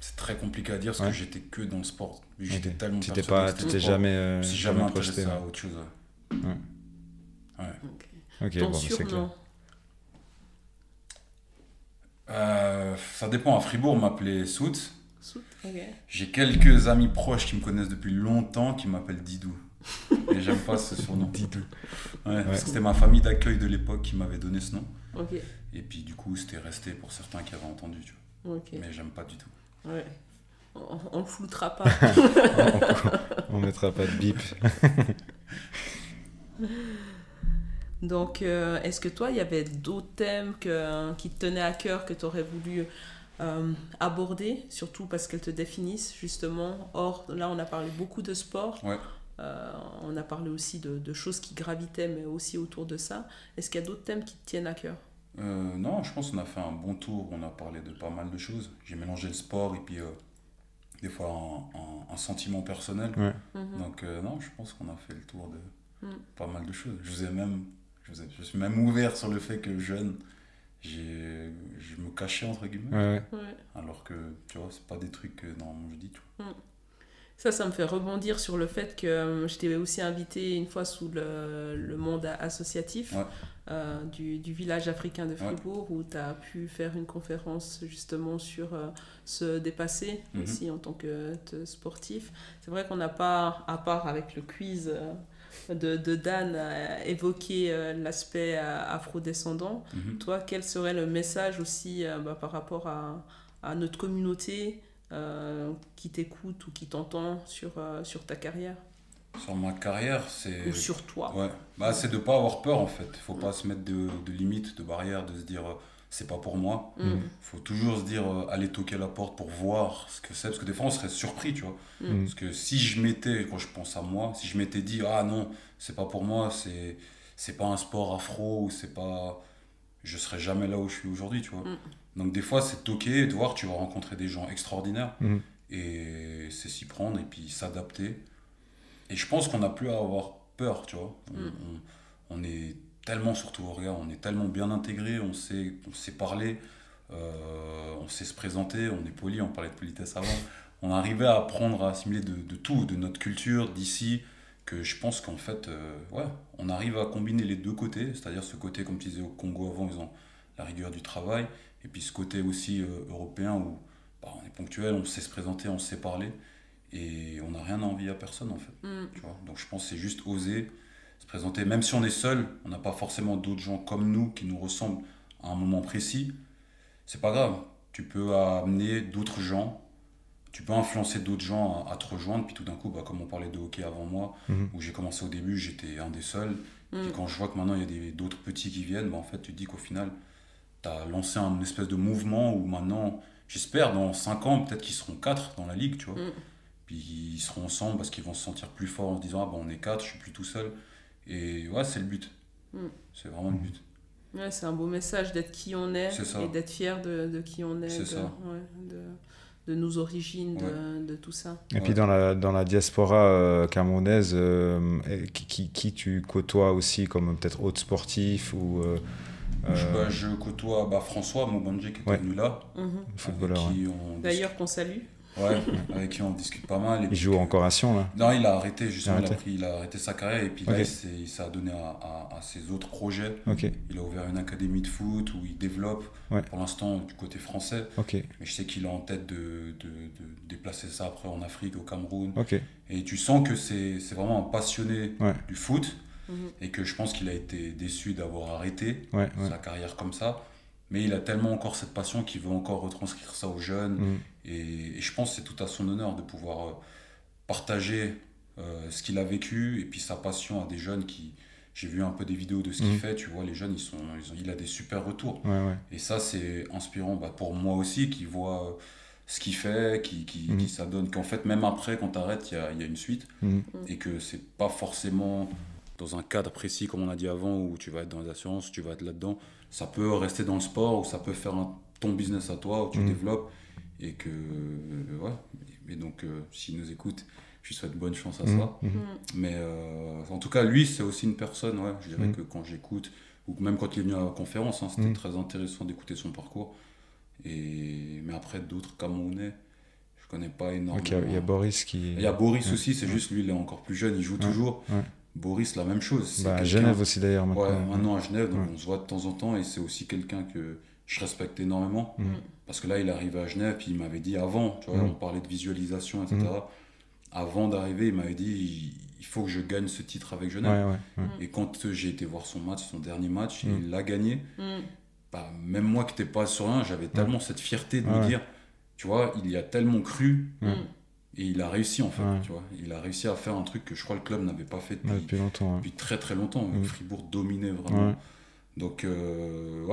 c'est très compliqué à dire parce que j'étais que dans le sport. J'étais tellement t'étais jamais intéressé à autre chose. Ok, Ton bon, c'est clair. Ça dépend. À Fribourg, on m'appelait Sout. Ok. J'ai quelques amis proches qui me connaissent depuis longtemps qui m'appellent Didou. Et j'aime pas ce surnom. Didou. Parce que c'était ma famille d'accueil de l'époque qui m'avait donné ce nom. Ok. Et puis du coup, c'était resté pour certains qui avaient entendu, tu vois. Ok. Mais j'aime pas du tout. Ouais. On le floutera pas. On mettra pas de bip. Donc, est-ce que toi, il y avait d'autres thèmes qui te tenaient à cœur, que tu aurais voulu aborder, surtout parce qu'elles te définissent, justement? Or, là, on a parlé beaucoup de sport. On a parlé aussi de choses qui gravitaient, mais aussi autour de ça. Est-ce qu'il y a d'autres thèmes qui te tiennent à cœur? Non, je pense qu'on a fait un bon tour. On a parlé de pas mal de choses. J'ai mélangé le sport et puis des fois un sentiment personnel. Donc, non, je pense qu'on a fait le tour de pas mal de choses. Je suis même ouvert sur le fait que jeune, je me cachais entre guillemets. Alors que, tu vois, c'est pas des trucs que normalement je dis. Tu vois. Ça me fait rebondir sur le fait que je t'ai aussi invité une fois sous le monde associatif du village africain de Fribourg, où tu as pu faire une conférence justement sur se dépasser aussi en tant que sportif. C'est vrai qu'on n'a pas, à part avec le quiz de Dan, évoqué l'aspect afrodescendant. Toi, quel serait le message aussi par rapport à notre communauté qui t'écoute ou qui t'entend sur ta carrière? Sur ma carrière, c'est... Ou sur toi. C'est de ne pas avoir peur en fait. Il ne faut pas se mettre de limites, de barrières, de se dire c'est pas pour moi. Il faut toujours se dire aller toquer à la porte pour voir ce que c'est. Parce que des fois on serait surpris, tu vois. Parce que si je m'étais, quand je pense à moi, si je m'étais dit ah non, c'est pas pour moi, c'est pas un sport afro, ou c'est pas... je serais jamais là où je suis aujourd'hui, tu vois. Donc des fois c'est toquer et de voir, tu vas rencontrer des gens extraordinaires et c'est s'y prendre et puis s'adapter. Et je pense qu'on n'a plus à avoir peur, tu vois. On est tellement, surtout au regard, on est tellement bien intégrés, on sait parler, on sait se présenter, on est poli, on parlait de politesse avant. On arrivait à apprendre à assimiler de tout, de notre culture, d'ici, que je pense qu'en fait, on arrive à combiner les deux côtés, c'est-à-dire ce côté, comme tu disais, au Congo avant, ils ont la rigueur du travail, et puis ce côté aussi européen où on est ponctuel, on sait se présenter, on sait parler. Et on n'a rien à envier à personne en fait. Tu vois. Donc je pense que c'est juste oser se présenter. Même si on est seul, on n'a pas forcément d'autres gens comme nous qui nous ressemblent à un moment précis. C'est pas grave. Tu peux amener d'autres gens, tu peux influencer d'autres gens à te rejoindre. Puis tout d'un coup, comme on parlait de hockey avant moi, où j'ai commencé au début, j'étais un des seuls. Puis quand je vois que maintenant il y a d'autres petits qui viennent, en fait tu te dis qu'au final, tu as lancé un espèce de mouvement où maintenant, j'espère dans 5 ans, peut-être qu'ils seront 4 dans la ligue, tu vois. Puis ils seront ensemble parce qu'ils vont se sentir plus forts en se disant on est 4, je suis plus tout seul. Et c'est le but. C'est vraiment le but. C'est un beau message d'être qui on est et d'être fier de qui on est. C'est ça. nos origines, de tout ça. Et puis dans la diaspora camerounaise, qui tu côtoies aussi comme peut-être autre sportif ou je côtoie François Moubandji qui est venu là, footballeur. D'ailleurs qu'on salue. Ouais, avec qui on discute pas mal. Et il joue encore à Sion là? Non, il a arrêté justement, il a arrêté sa carrière et puis là il s'est adonné à ses autres projets. Il a ouvert une académie de foot où il développe pour l'instant du côté français. Mais je sais qu'il a en tête de déplacer ça après en Afrique, au Cameroun. Et tu sens que c'est vraiment un passionné du foot et que je pense qu'il a été déçu d'avoir arrêté sa carrière comme ça. Mais il a tellement encore cette passion qu'il veut encore retranscrire ça aux jeunes. Et je pense que c'est tout à son honneur de pouvoir partager ce qu'il a vécu et puis sa passion à des jeunes qui... J'ai vu un peu des vidéos de ce qu'il fait, tu vois, les jeunes, il a des super retours. Et ça, c'est inspirant pour moi aussi, qui voit ce qu'il fait, qui s'adonne, qu'en fait, même après, quand tu arrêtes, il y a une suite. Et que c'est pas forcément dans un cadre précis, comme on a dit avant, où tu vas être dans les assurances, tu vas être là-dedans. Ça peut rester dans le sport, ou ça peut faire ton business à toi, où tu développes. Et que, mais donc, s'il nous écoute, je lui souhaite bonne chance à ça. Mais en tout cas, lui, c'est aussi une personne, je dirais que quand j'écoute, ou même quand il est venu à la conférence, c'était très intéressant d'écouter son parcours. Mais après, d'autres Camerounais, je connais pas énormément. Il y a Boris qui... Il y a Boris aussi, c'est juste lui, il est encore plus jeune, il joue toujours. Boris, la même chose. À Genève aussi d'ailleurs maintenant. Maintenant à Genève, donc on se voit de temps en temps, et c'est aussi quelqu'un que je respecte énormément. Parce que là, il est arrivé à Genève, puis il m'avait dit avant, tu vois, on parlait de visualisation, etc. Avant d'arriver, il m'avait dit il faut que je gagne ce titre avec Genève. Et quand j'ai été voir son match, son dernier match, il l'a gagné. Même moi qui n'étais pas sur rien, j'avais tellement cette fierté de me dire, tu vois, il y a tellement cru, et il a réussi en fait. Tu vois, il a réussi à faire un truc que je crois le club n'avait pas fait depuis longtemps. Depuis très très longtemps. Fribourg dominait vraiment. Donc,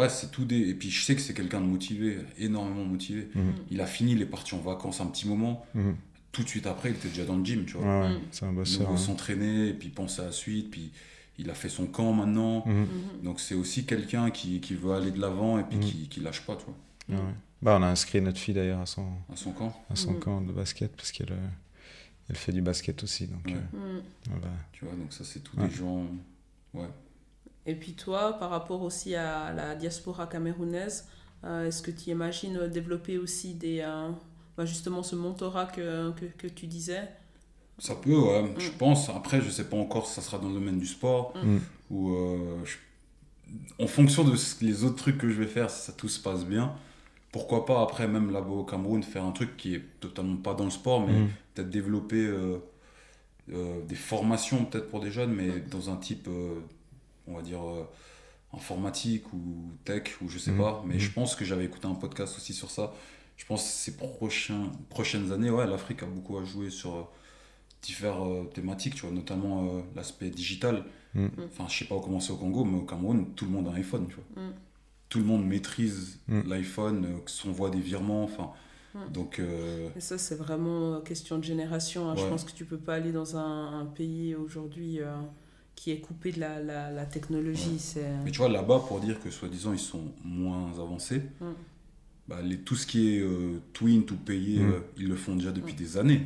c'est tout des... Et puis, je sais que c'est quelqu'un de motivé, énormément motivé. Il a fini, il est parti en vacances un petit moment. Tout de suite après, il était déjà dans le gym, tu vois. C'est un bosseur. Il s'entraîner, et puis penser à la suite, puis il a fait son camp maintenant. Donc, c'est aussi quelqu'un qui veut aller de l'avant et puis qui lâche pas, tu vois. On a inscrit notre fille d'ailleurs à son camp. À son camp de basket, parce qu'elle fait du basket aussi. Donc, tu vois, donc ça, c'est tous des gens... Et puis toi, par rapport aussi à la diaspora camerounaise, est-ce que tu imagines développer aussi justement ce mentorat que tu disais? Ça peut, je pense. Après, je sais pas encore si ça sera dans le domaine du sport ou en fonction de les autres trucs que je vais faire, si ça tout se passe bien. Pourquoi pas après, même là-bas au Cameroun, faire un truc qui est totalement pas dans le sport, mais peut-être développer des formations peut-être pour des jeunes, mais dans un type... on va dire informatique ou tech ou je sais pas, mais je pense que j'avais écouté un podcast aussi sur ça. Je pense que ces prochaines années, l'Afrique a beaucoup à jouer sur différentes thématiques, tu vois, notamment l'aspect digital. Enfin, je sais pas comment c'est au Congo, mais au Cameroun, tout le monde a un iPhone, tu vois. Tout le monde maîtrise l'iPhone, on voit des virements, enfin... Donc, Et ça, c'est vraiment question de génération. Je pense que tu peux pas aller dans un pays aujourd'hui... qui est coupé de la technologie. Mais tu vois, là-bas, pour dire que soi-disant ils sont moins avancés, tout ce qui est twin, tout payé, ils le font déjà depuis des années.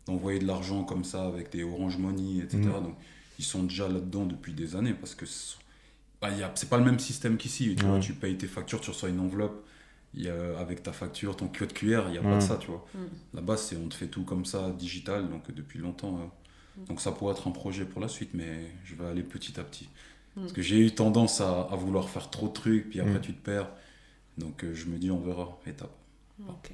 D'envoyer de l'argent comme ça avec des Orange Money, etc. Donc, ils sont déjà là-dedans depuis des années parce que c'est pas le même système qu'ici. Tu vois, tu payes tes factures, tu reçois une enveloppe avec ta facture, ton code QR, il n'y a pas de ça, tu vois. Là-bas, on te fait tout comme ça, digital, donc depuis longtemps... Donc ça pourrait être un projet pour la suite, mais je vais aller petit à petit. Parce que j'ai eu tendance à vouloir faire trop de trucs, puis après tu te perds. Donc je me dis, on verra, étape. Ok.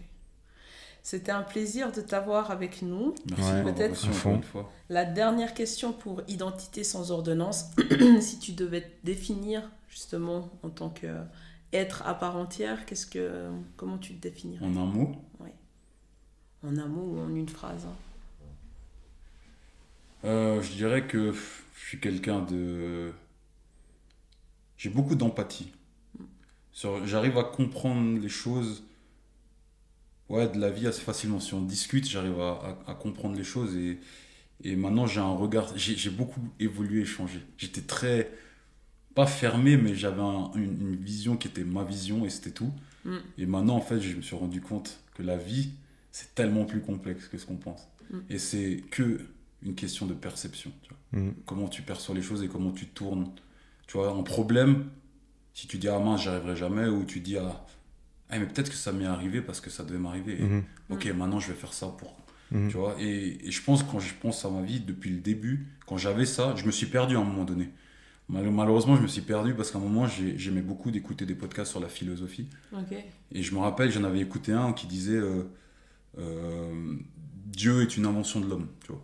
C'était un plaisir de t'avoir avec nous. Merci peut-être une fois. La dernière question pour Identité sans ordonnance. Si tu devais te définir justement en tant qu'être à part entière, comment tu te définirais? En un mot? Oui. En un mot ou en une phrase? Je dirais que je suis quelqu'un de... J'ai beaucoup d'empathie. J'arrive à comprendre les choses de la vie assez facilement. Si on discute, j'arrive à comprendre les choses. Et maintenant, j'ai un regard... J'ai beaucoup évolué et changé. J'étais très... Pas fermé, mais j'avais une vision qui était ma vision et c'était tout. Et maintenant, en fait, je me suis rendu compte que la vie, c'est tellement plus complexe que ce qu'on pense. Et c'est que une question de perception. Tu vois. Comment tu perçois les choses et comment tu tournes. Tu vois, un problème, si tu dis ah mince, j'y arriverai jamais, ou tu dis ah mais peut-être que ça m'est arrivé parce que ça devait m'arriver. Ok, maintenant je vais faire ça pour. Tu vois, et je pense, quand je pense à ma vie depuis le début, quand j'avais ça, je me suis perdu à un moment donné. Malheureusement, je me suis perdu parce qu'à un moment, j'aimais beaucoup d'écouter des podcasts sur la philosophie. Et je me rappelle, j'en avais écouté un qui disait Dieu est une invention de l'homme. Tu vois.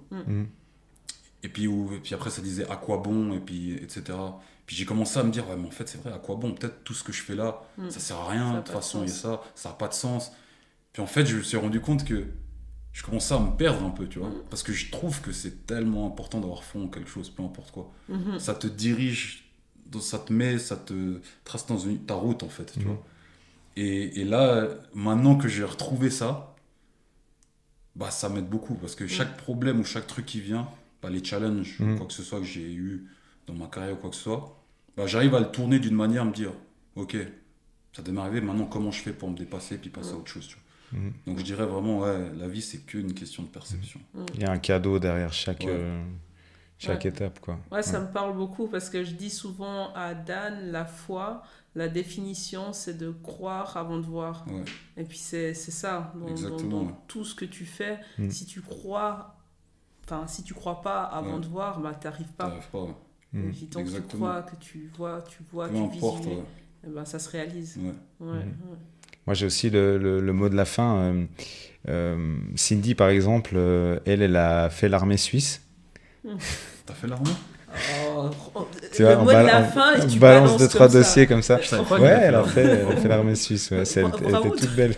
Et puis après, ça disait à quoi bon, et puis, etc. Puis j'ai commencé à me dire, ouais, mais en fait, c'est vrai, à quoi bon? Peut-être tout ce que je fais là, ça sert à rien, de toute façon, il y a ça n'a pas de sens. Puis en fait, je me suis rendu compte que je commençais à me perdre un peu, tu vois. Parce que je trouve que c'est tellement important d'avoir fond en quelque chose, peu importe quoi. Ça te dirige, ça te trace dans ta route, en fait, tu vois. Et là, maintenant que j'ai retrouvé ça, bah, ça m'aide beaucoup. Parce que chaque problème ou chaque truc qui vient, bah, les challenges, quoi que ce soit que j'ai eu dans ma carrière ou quoi que ce soit, bah, j'arrive à le tourner d'une manière, à me dire, ok, ça devait m'arriver, maintenant comment je fais pour me dépasser puis passer à autre chose, tu vois. Donc je dirais vraiment, ouais, la vie c'est qu'une question de perception. Il y a un cadeau derrière chaque étape, quoi. Ouais, ça me parle beaucoup parce que je dis souvent à Dan, la foi, la définition c'est de croire avant de voir. Et puis c'est ça, dans tout ce que tu fais, si tu crois pas avant de voir, bah t'arrives pas. Et puis tant que tu crois, que tu vois, que tu visualises, et ben, ça se réalise. Moi, j'ai aussi le mot de la fin. Cindy, par exemple, elle a fait l'armée suisse. T'as fait l'armée? Tu vois, le mot de la fin, et tu balance 2-3 dossiers dossiers comme ça. Ouais, elle a fait l'armée suisse. Ouais. Elle était toute belle.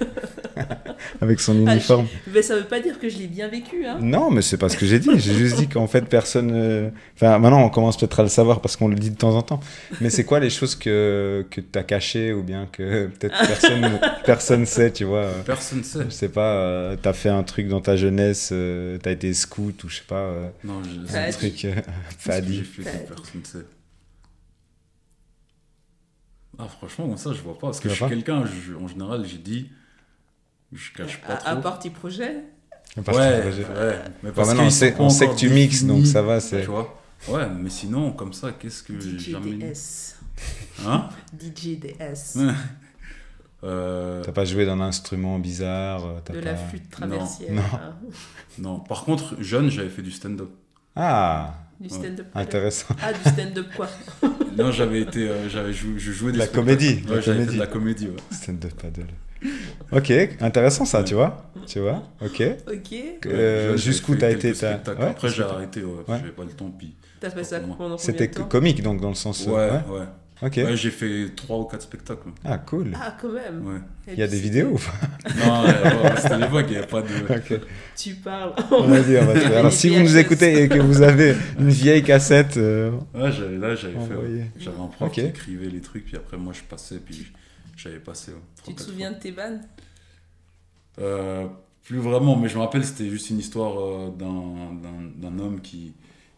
Avec son uniforme. Mais ça veut pas dire que je l'ai bien vécu. Hein. Non, mais c'est pas ce que j'ai dit. J'ai juste dit qu'en fait, personne... Enfin, maintenant, on commence peut-être à le savoir parce qu'on le dit de temps en temps. Mais c'est quoi les choses que t'as cachées ou bien que peut-être personne sait, tu vois? Personne sait. Je sais pas, t'as fait un truc dans ta jeunesse, t'as été scout ou je sais pas... non, un truc... Fadi. Personne sait. Ah, franchement, comme ça, je vois pas. Parce que je suis quelqu'un, en général, j'ai dit... Je cache pas trop. À part tes projets. Ouais. Mais parce maintenant, on sait que tu mixes, donc ça va. Tu vois. Ouais, mais sinon, comme ça, qu'est-ce que DJ jamais... DS. Hein? DJ DS. T'as pas joué d'un instrument bizarre? La flûte traversière. Non. Par contre, jeune, j'avais fait du stand-up. Ah. Du stand-up. Intéressant. Ah, du stand-up quoi? Non, je jouais des la comédie. Ouais, j'avais fait de la comédie, ouais. Stand-up paddle. Ok, intéressant ça, tu vois. Ok. Jusqu'où t'as été Après, j'ai arrêté, j'avais pas le temps. Puis t'as fait ça pendant combien de temps? C'était comique, donc, dans le sens... Ouais. Ok. Ouais, j'ai fait 3 ou 4 spectacles. Ah, cool. Ah, quand même. Ouais. Il y a des vidéos ou pas? Non, c'était l'époque, il n'y a pas de... Okay. Tu parles. On va dire. Alors, si vous nous écoutez et que vous avez une vieille cassette... Ouais, j'avais un prof qui écrivait les trucs, puis après, moi, je passais, puis j'avais passé. Tu te souviens de tes vannes? Plus vraiment, mais je me rappelle, c'était juste une histoire d'un homme qui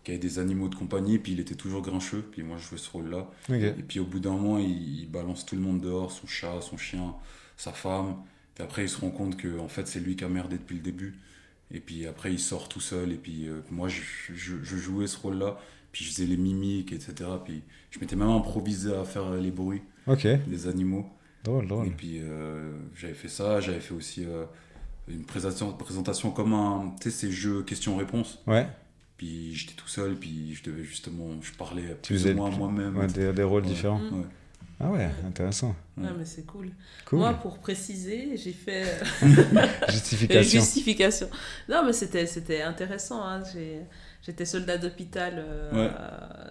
avait des animaux de compagnie, puis il était toujours grincheux, puis moi je jouais ce rôle-là. Et puis au bout d'un moment, il balance tout le monde dehors, son chat, son chien, sa femme, puis après il se rend compte que en fait c'est lui qui a merdé depuis le début, et puis après il sort tout seul, et puis moi je jouais ce rôle-là, puis je faisais les mimiques, etc. Puis je m'étais même improvisé à faire les bruits des animaux. Drôle. Et puis j'avais fait ça, j'avais fait aussi une présentation comme ces jeux questions-réponses. Ouais. Puis j'étais tout seul, puis je parlais plus ou moins moi-même. Ouais, des rôles différents. Ouais. Ah ouais, intéressant. Ouais, mais c'est cool. Moi, pour préciser, j'ai fait... Justification. Non, mais c'était intéressant. Hein. J'étais soldat d'hôpital.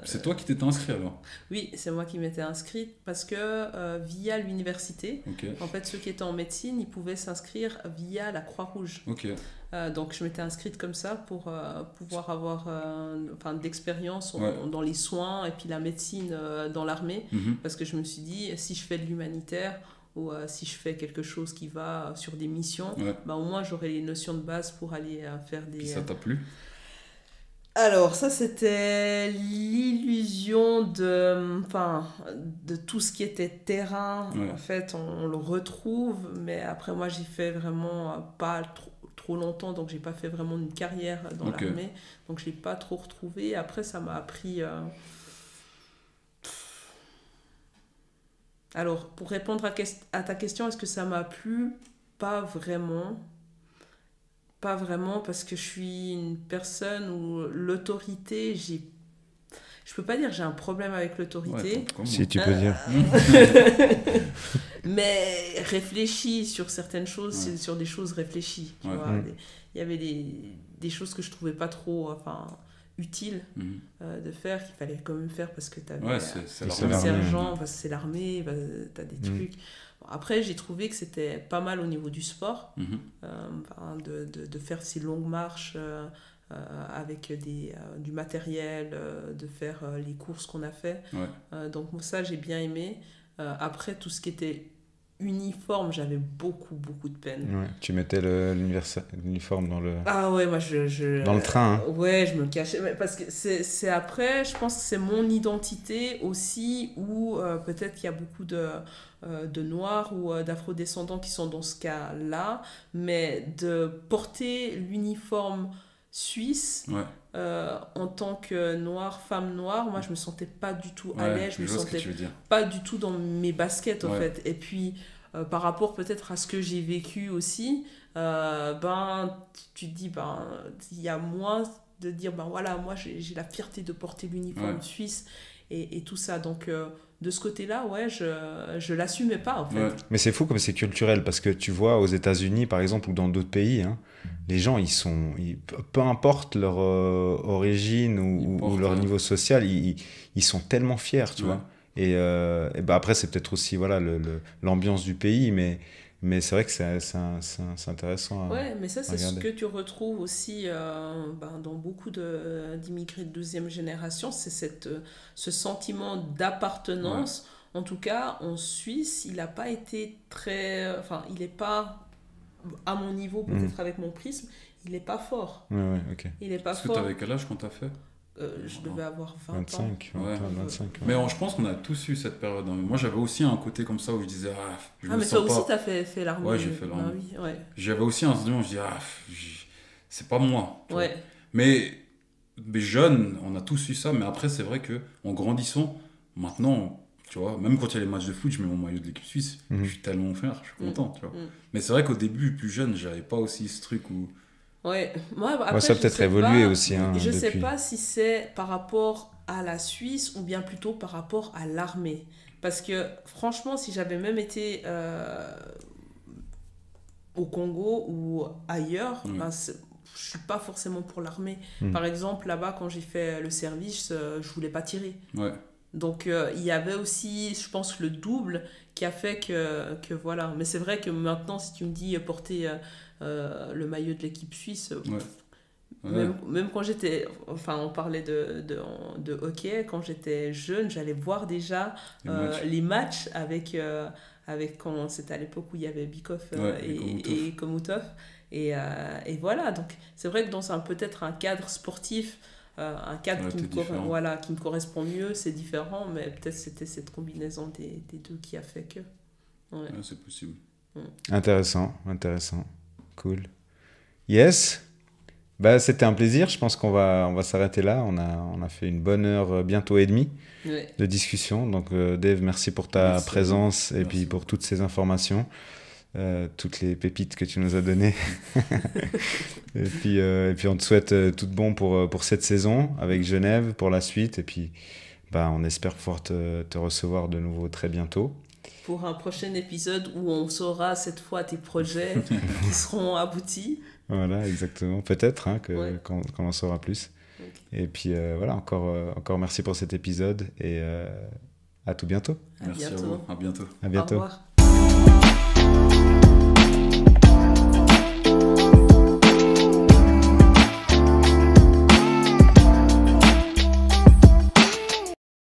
C'est toi qui t'étais inscrit alors? Oui, c'est moi qui m'étais inscrite parce que via l'université, en fait, ceux qui étaient en médecine, ils pouvaient s'inscrire via la Croix-Rouge. Donc, je m'étais inscrite comme ça pour pouvoir avoir d'expérience dans les soins et puis la médecine dans l'armée. Parce que je me suis dit, si je fais de l'humanitaire ou si je fais quelque chose qui va sur des missions, bah, au moins j'aurai les notions de base pour aller faire des... Puis ça t'a plu? Alors, ça, c'était l'illusion de tout ce qui était terrain. En fait, on le retrouve, mais après, moi, j'ai fait vraiment pas trop longtemps, donc j'ai pas fait vraiment une carrière dans l'armée, donc je l'ai pas trop retrouvé. Après, ça m'a appris... Alors, pour répondre à ta question, est-ce que ça m'a plu? Pas vraiment. Pas vraiment, parce que je suis une personne où l'autorité, je peux pas dire que j'ai un problème avec l'autorité. Ouais, si tu peux dire. Mais réfléchis sur certaines choses, c'est sur des choses réfléchies. Tu vois. Il y avait des choses que je trouvais pas trop utiles de faire, qu'il fallait quand même faire parce que tu avais un sergent, parce que c'est l'armée, tu as des trucs. Bon, après, j'ai trouvé que c'était pas mal au niveau du sport, de faire ces longues marches avec du matériel, de faire les courses qu'on a fait. Donc ça, j'ai bien aimé. Après, tout ce qui était uniforme, j'avais beaucoup de peine. Ouais, tu mettais l'uniforme dans le... Ah ouais, moi dans le train. Hein. Ouais, je me cachais. Parce que c'est après, je pense que c'est mon identité aussi, où peut-être qu'il y a beaucoup de Noirs ou d'Afro-descendants qui sont dans ce cas-là, mais de porter l'uniforme suisse en tant que noire, femme noire, moi je me sentais pas du tout à l'aise, je me sentais pas du tout dans mes baskets en fait. Et puis par rapport peut-être à ce que j'ai vécu aussi, tu te dis il y a moins de dire voilà, moi j'ai la fierté de porter l'uniforme suisse et tout ça, donc de ce côté-là, je l'assumais pas en fait. Mais c'est fou comme c'est culturel, parce que tu vois aux États-Unis par exemple ou dans d'autres pays, les gens peu importe leur origine ou leur niveau social, ils sont tellement fiers, tu vois. Et après c'est peut-être aussi l'ambiance du pays, mais c'est vrai que c'est intéressant. Ouais, mais ça c'est ce que tu retrouves aussi dans beaucoup d'immigrés de deuxième génération, c'est ce sentiment d'appartenance. En tout cas, en Suisse, il n'a pas été très... Enfin, il n'est pas à mon niveau, peut-être avec mon prisme, il n'est pas fort. Il n'est pas fort. Parce que tu avais quel âge quand tu as fait je devais avoir 25 ans. 25. Mais je pense qu'on a tous eu cette période. Moi, j'avais aussi un côté comme ça où je disais mais toi aussi, tu as fait l'armée. Ouais, j'ai fait l'armée. J'avais aussi un sentiment où je dis c'est pas moi. Mais jeune, on a tous eu ça. Mais après, c'est vrai qu'en grandissant, maintenant, tu vois, même quand il y a les matchs de foot, je mets mon maillot de l'équipe suisse. Je suis tellement fier, je suis content. Tu vois. Mais c'est vrai qu'au début, plus jeune, j'avais pas aussi ce truc où... Moi, après, ça a peut-être évolué aussi. Je sais pas si c'est par rapport à la Suisse ou bien plutôt par rapport à l'armée. Parce que franchement, si j'avais même été au Congo ou ailleurs, je suis pas forcément pour l'armée. Par exemple, là-bas, quand j'ai fait le service, je voulais pas tirer. Donc, il y avait aussi, je pense, le double qui a fait que voilà. Mais c'est vrai que maintenant, si tu me dis porter le maillot de l'équipe suisse, même quand j'étais... Enfin, on parlait de hockey. Quand j'étais jeune, j'allais voir déjà les matchs avec quand c'était à l'époque où il y avait Bikoff et Komutov. Et voilà, donc c'est vrai que dans peut-être un cadre sportif, un cadre qui me correspond mieux, c'est différent, mais peut-être c'était cette combinaison des deux qui a fait que... c'est possible. Intéressant. Cool. Yes. C'était un plaisir. Je pense qu'on va s'arrêter là. On a fait une bonne heure, bientôt et demie de discussion. Donc, Dave, merci pour ta présence et puis pour toutes ces informations. Toutes les pépites que tu nous as données. et puis on te souhaite tout de bon pour cette saison avec Genève, pour la suite. Et puis, on espère pouvoir te recevoir de nouveau très bientôt. Pour un prochain épisode où on saura cette fois tes projets qui seront aboutis. Voilà, exactement. Peut-être qu'on en saura plus. Et puis encore merci pour cet épisode et à tout bientôt. Merci à vous. À bientôt. À bientôt. Au revoir.